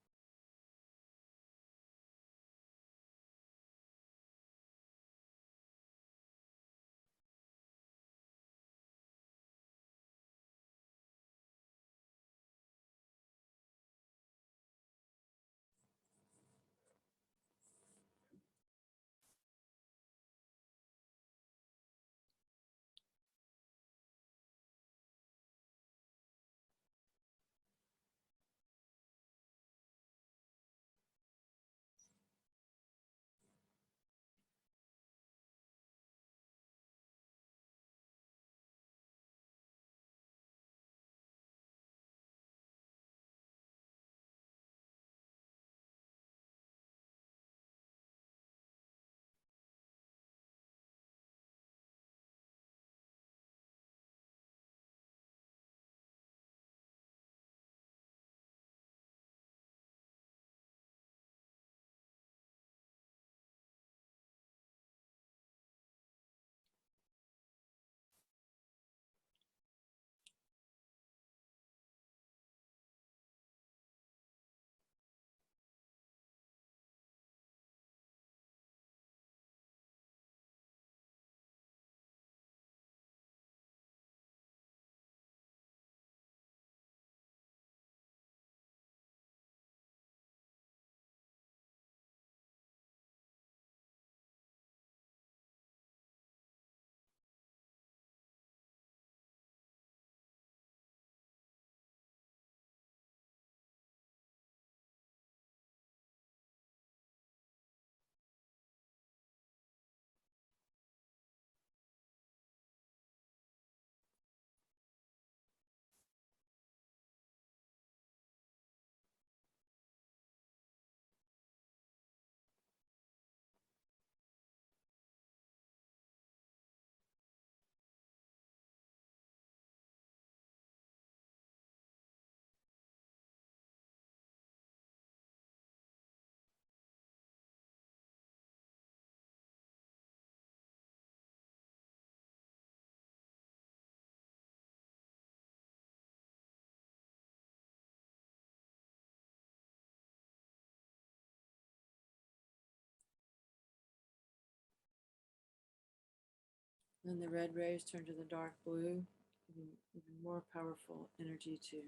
Then the red rays turn to the dark blue, giving even more powerful energy to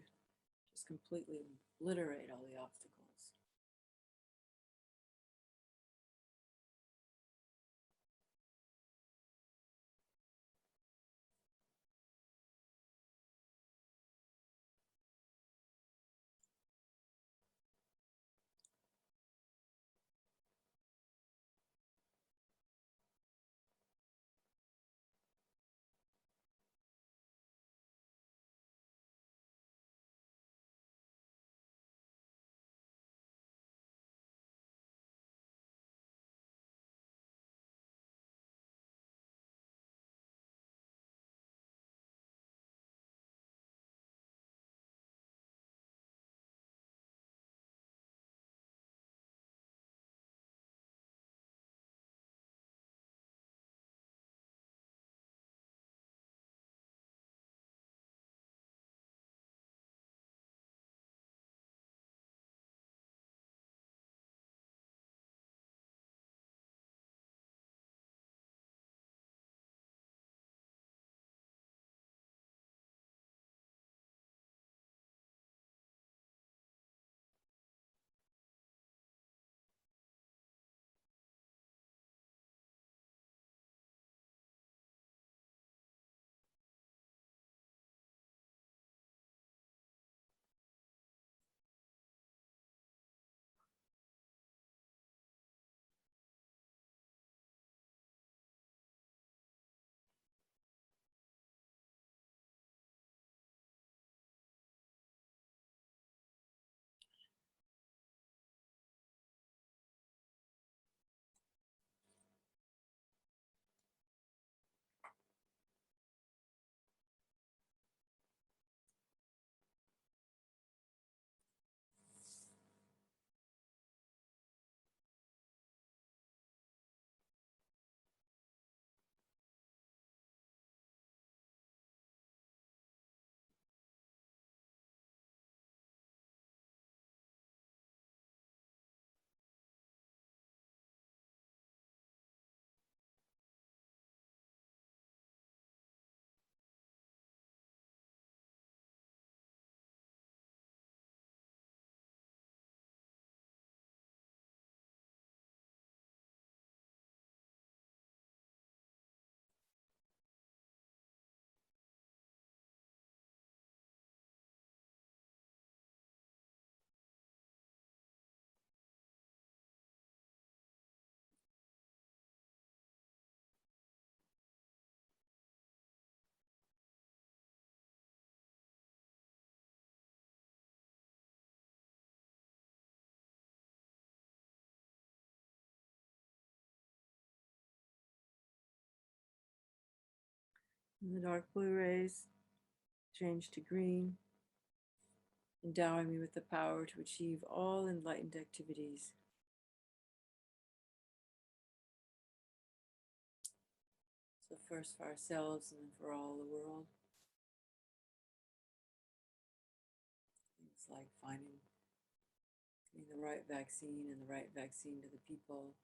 just completely obliterate all the obstacles. And the dark blue rays change to green, endowing me with the power to achieve all enlightened activities. So first for ourselves and then for all the world. Things like getting the right vaccine and the right vaccine to the people,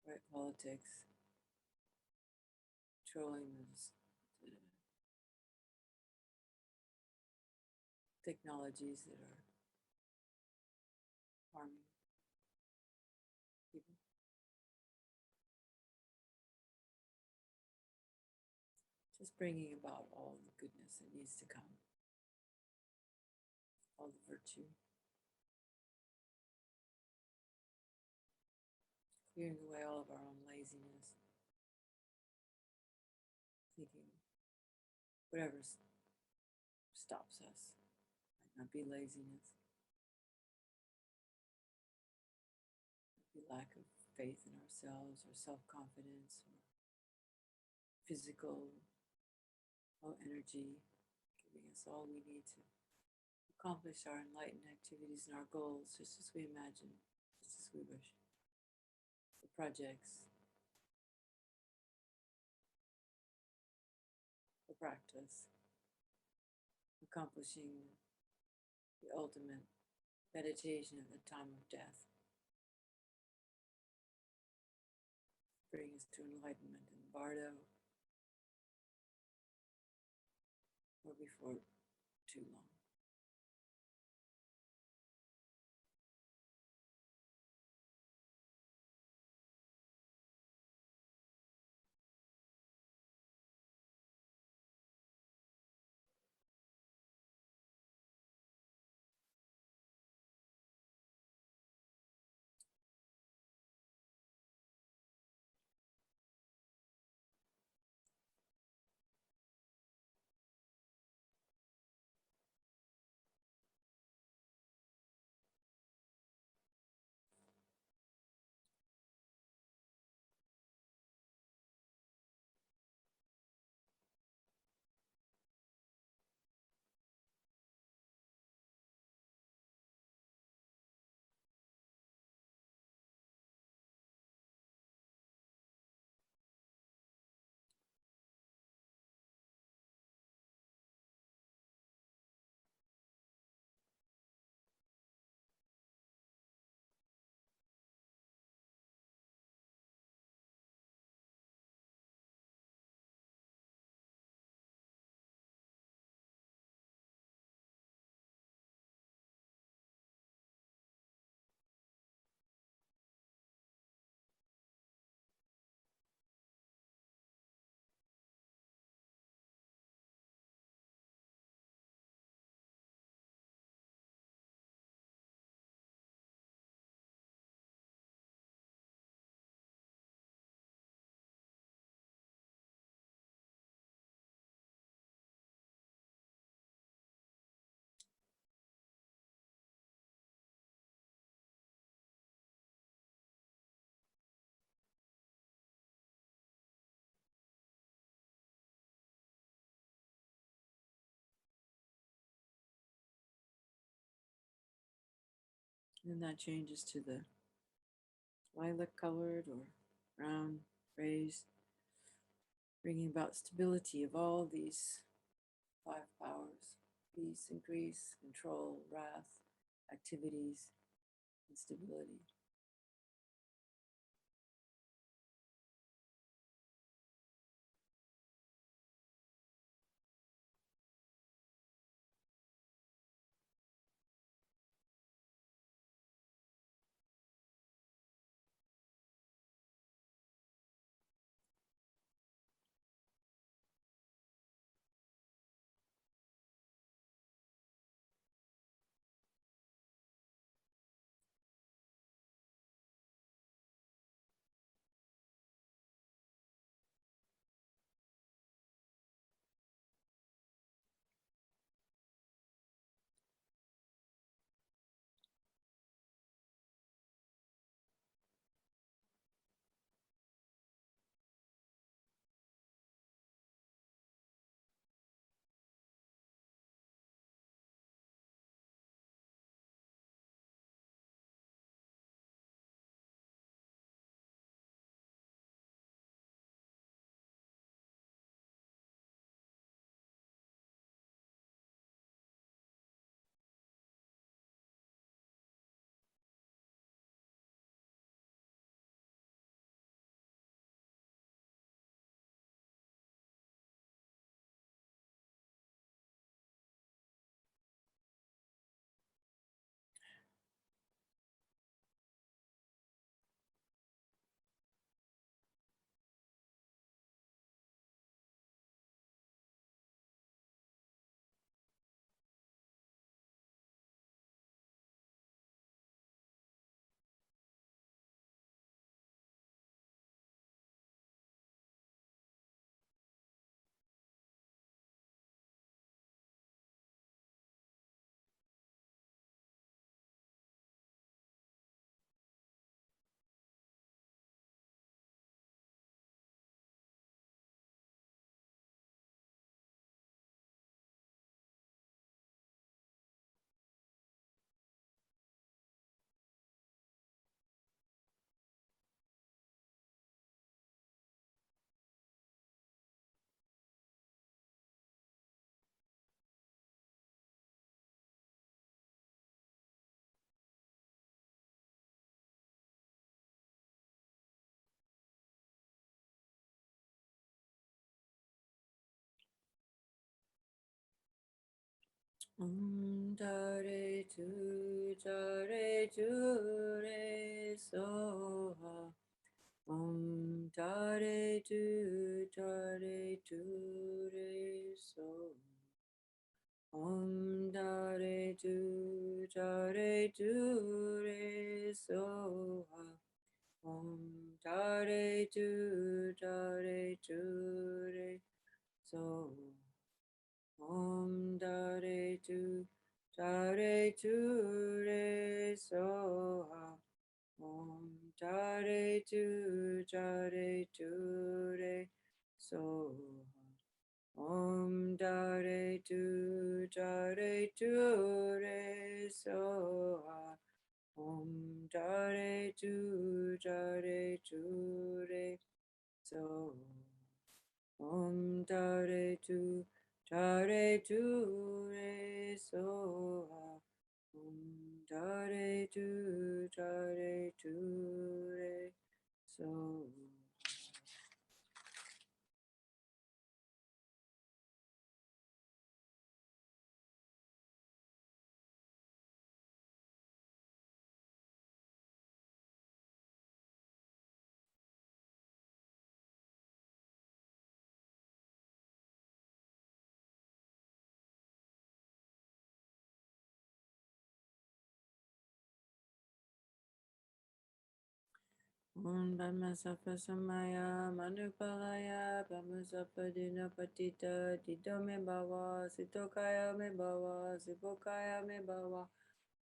right politics, controlling the technologies that are harming people. Just bringing about all the goodness that needs to come, all the virtue, clearing away all of our own laziness, thinking whatever stops us might not be laziness, might be lack of faith in ourselves or self-confidence or physical low energy, giving us all we need to accomplish our enlightened activities and our goals just as we imagine, just as we wish. The projects, the practice, accomplishing the ultimate meditation at the time of death. bring us to enlightenment in Bardo or before too long. And that changes to the lilac colored or brown rays, bringing about stability of all these five powers: peace and grace, control, wrath, activities, and stability. Dare tu re soha. Dare tu re so. Dare tu re soha. Dare tu re so. Dare tu re soha. Dare tu re soha. Dare tu re soha. Dare tu re soha. Dare tu re soha. Dare tu re soha. Brahmasapa Samaya Manupalaya Brahmasapa Dina Patita Dido Me Bhava Sitokaya Me Bhava Sipokaya Me Bhava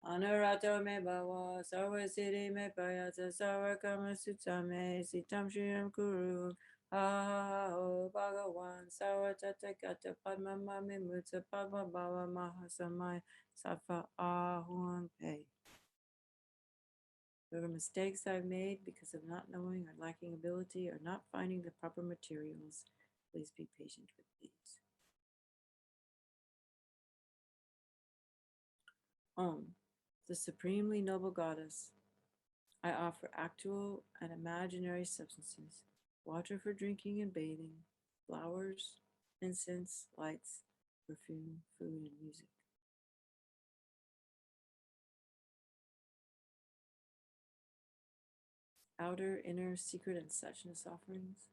Anurato Me Bhava Sarva Siddhi Me Payata Sarva Karma Sutta Me Sitam Shriram Kuru Ha Ha Ha Ho Bhagavan Sarva Tata Kata Padma Mami Mutta Padma Bhava Mahasamaya Safa Ahuan Pei. Whatever mistakes I've made because of not knowing or lacking ability or not finding the proper materials, please be patient with these. Om, the supremely noble goddess, I offer actual and imaginary substances, water for drinking and bathing, flowers, incense, lights, perfume, food, and music. Outer, inner, secret, and suchness offerings.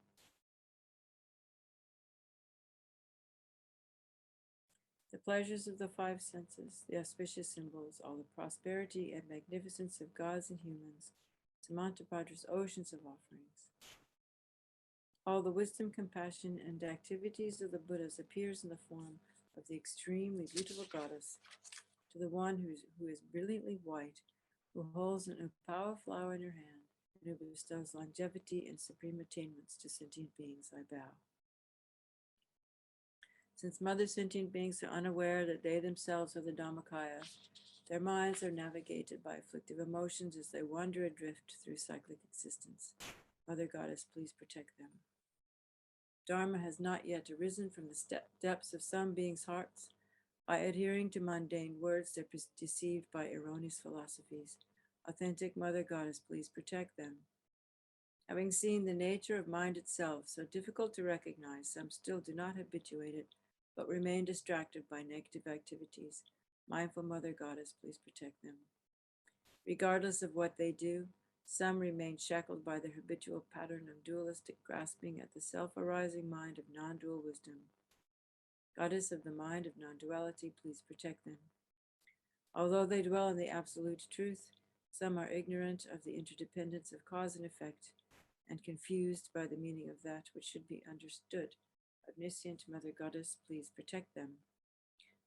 The pleasures of the five senses, the auspicious symbols, all the prosperity and magnificence of gods and humans, Samantapadra's oceans of offerings. All the wisdom, compassion, and activities of the Buddhas appears in the form of the extremely beautiful goddess, to the one who is brilliantly white, who holds an upawa flower in her hand, and who bestows longevity and supreme attainments to sentient beings, I bow. Since mother sentient beings are unaware that they themselves are the Dhammakaya, their minds are navigated by afflictive emotions as they wander adrift through cyclic existence. Mother Goddess, please protect them. Dharma has not yet arisen from the depths of some beings' hearts. By adhering to mundane words, they're deceived by erroneous philosophies. Authentic Mother Goddess, please protect them. Having seen the nature of mind itself, so difficult to recognize, some still do not habituate it, but remain distracted by negative activities. Mindful Mother Goddess, please protect them. Regardless of what they do, some remain shackled by their habitual pattern of dualistic grasping at the self-arising mind of non-dual wisdom. Goddess of the mind of non-duality, please protect them. Although they dwell in the absolute truth, some are ignorant of the interdependence of cause and effect and confused by the meaning of that which should be understood. Omniscient Mother Goddess, please protect them.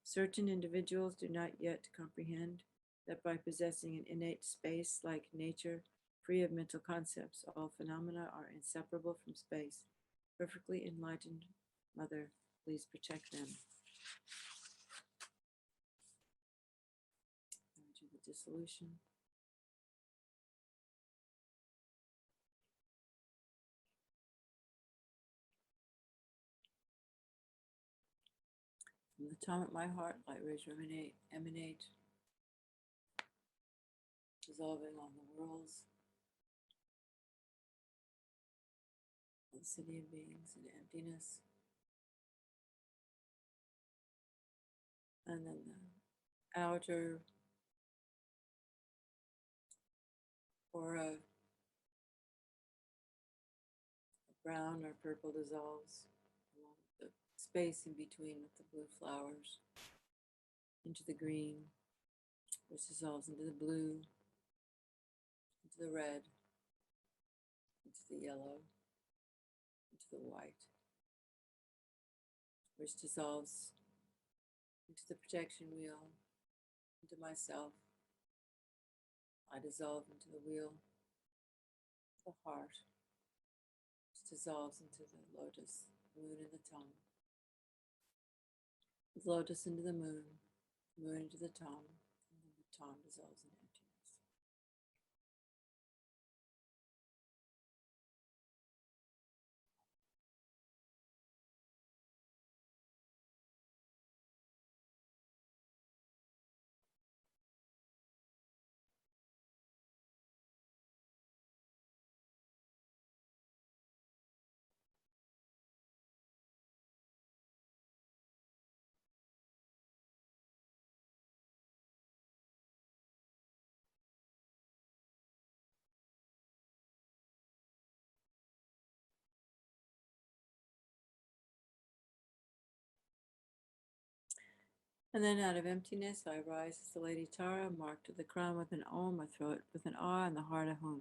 Certain individuals do not yet comprehend that by possessing an innate space like nature, free of mental concepts, all phenomena are inseparable from space. Perfectly enlightened Mother, please protect them. Energy of the dissolution. From the time of my heart, light rays emanate, dissolving all the worlds, the city of beings, and emptiness. And then the outer aura, brown or purple dissolves along the space in between with the blue flowers into the green, which dissolves into the blue, into the red, into the yellow, into the white, which dissolves into the protection wheel, into myself. I dissolve into the wheel, the heart, which dissolves into the lotus, moon and the tongue. The lotus into the moon into the tongue, and then the tongue dissolves in emptiness. And then out of emptiness, I rise as the Lady Tara, marked to the crown with an Om, my throat with an Ah, and the heart a Hum.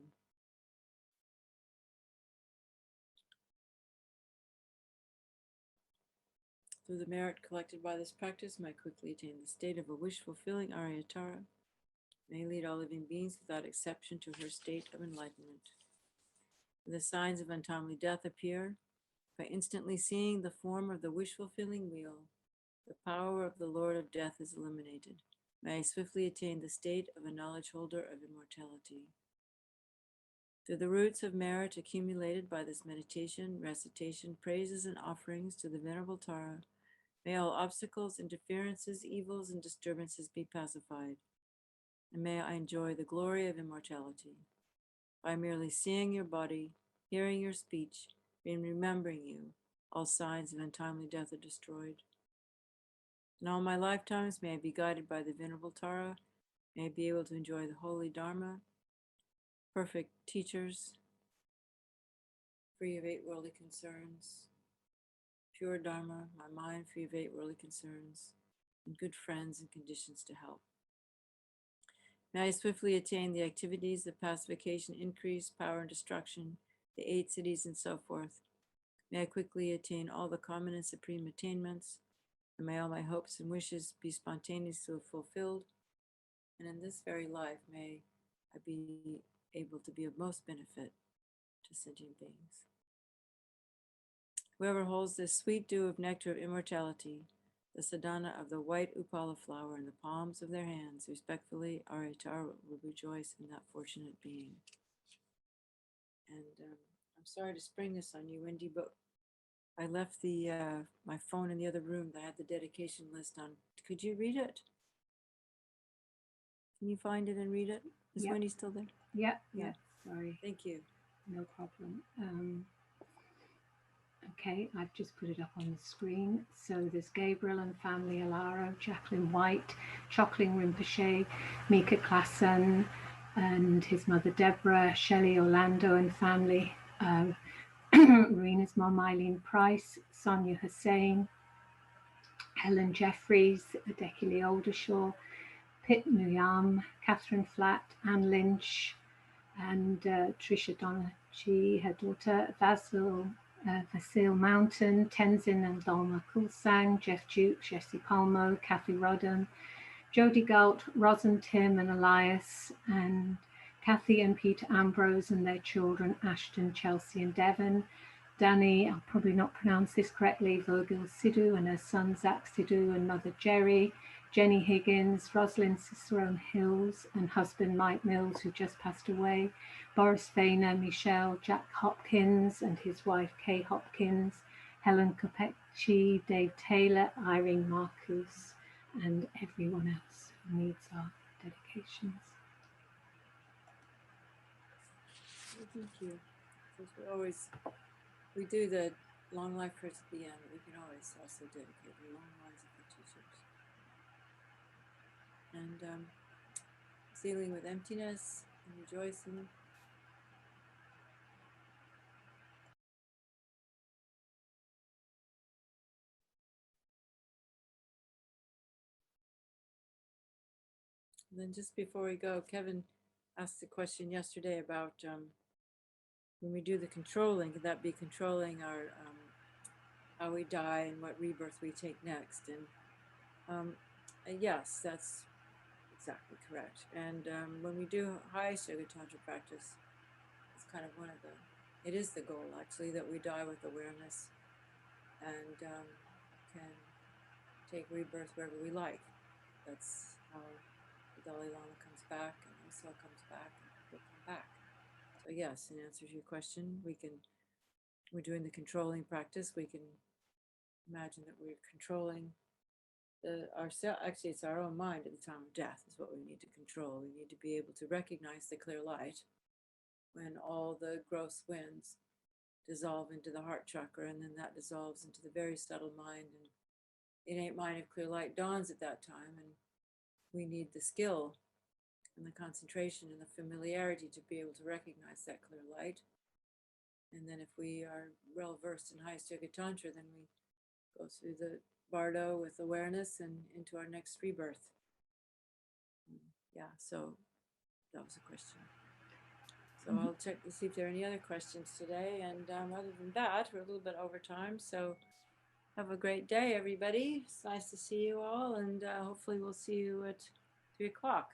Through the merit collected by this practice, may I quickly attain the state of a wish-fulfilling Aryatara. May lead all living beings without exception to her state of enlightenment. When the signs of untimely death appear, by instantly seeing the form of the wish-fulfilling wheel, the power of the Lord of Death is eliminated. May I swiftly attain the state of a knowledge holder of immortality. Through the roots of merit accumulated by this meditation, recitation, praises, and offerings to the Venerable Tara, may all obstacles, interferences, evils, and disturbances be pacified, and may I enjoy the glory of immortality. By merely seeing your body, hearing your speech, and remembering you, all signs of untimely death are destroyed. In all my lifetimes, may I be guided by the Venerable Tara, may I be able to enjoy the holy Dharma, perfect teachers, free of 8 worldly concerns, pure Dharma, my mind free of 8 worldly concerns, and good friends and conditions to help. May I swiftly attain the activities of pacification, increase, power, and destruction, the 8 cities, and so forth. May I quickly attain all the common and supreme attainments, and may all my hopes and wishes be spontaneously fulfilled, and in this very life may I be able to be of most benefit to sentient beings. Whoever holds this sweet dew of nectar of immortality, the sadhana of the white upala flower in the palms of their hands, respectfully, Aryatara will rejoice in that fortunate being. And I'm sorry to spring this on you, Wendy, but I left the my phone in the other room that had the dedication list on. Could you read it? Can you find it and read it? Is Yep. Wendy still there? Yeah. Yeah. Sorry. Thank you. No problem. Okay, I've just put it up on the screen. So there's Gabriel and family, Alaro, Jacqueline White, Chocolin Rinpoche, Mika Klassen, and his mother Deborah, Shelley Orlando and family, Rena's mom Eileen Price, Sonia Hussein, Helen Jeffries, Adekili Oldershaw, Pip Nuyam, Catherine Flatt, Anne Lynch, and Trisha Donachi, her daughter, Vasil Mountain, Tenzin and Dolma Kulsang, Jeff Duke, Jesse Palmo, Kathy Rodham, Jodie Galt, Rosin Tim and Elias, and Kathy and Peter Ambrose and their children, Ashton, Chelsea and Devon, Danny, I'll probably not pronounce this correctly, Virgil Sidhu and her son Zach Sidhu and mother Jerry, Jenny Higgins, Rosalind Cicerone Hills and husband Mike Mills, who just passed away, Boris Vayner, Michelle, Jack Hopkins and his wife Kay Hopkins, Helen Kopecci, Dave Taylor, Irene Marcus, and everyone else who needs our dedications. Thank you. We do the long life prayers at the end, but we can always also dedicate the long lives of the teachers. and dealing with emptiness and rejoicing. And then just before we go, Kevin asked a question yesterday about when we do the controlling, could that be controlling our how we die and what rebirth we take next? And yes, that's exactly correct. And when we do highest yoga tantra practice, it's kind of one of the, it is the goal actually, that we die with awareness and can take rebirth wherever we like. That's how the Dalai Lama comes back and Osho comes back and will come back. So yes, in answer to your question, we're doing the controlling practice. We can imagine that we're controlling ourselves. Actually, it's our own mind at the time of death is what we need to control. We need to be able to recognize the clear light when all the gross winds dissolve into the heart chakra, and then that dissolves into the very subtle mind, and the innate mind of clear light dawns at that time. And we need the skill and the concentration and the familiarity to be able to recognize that clear light. And then if we are well versed in highest yoga tantra, then we go through the bardo with awareness and into our next rebirth. Yeah, so that was a question. So I'll check to see if there are any other questions today. And other than that, we're a little bit over time. So have a great day, everybody. It's nice to see you all. And hopefully we'll see you at 3 o'clock.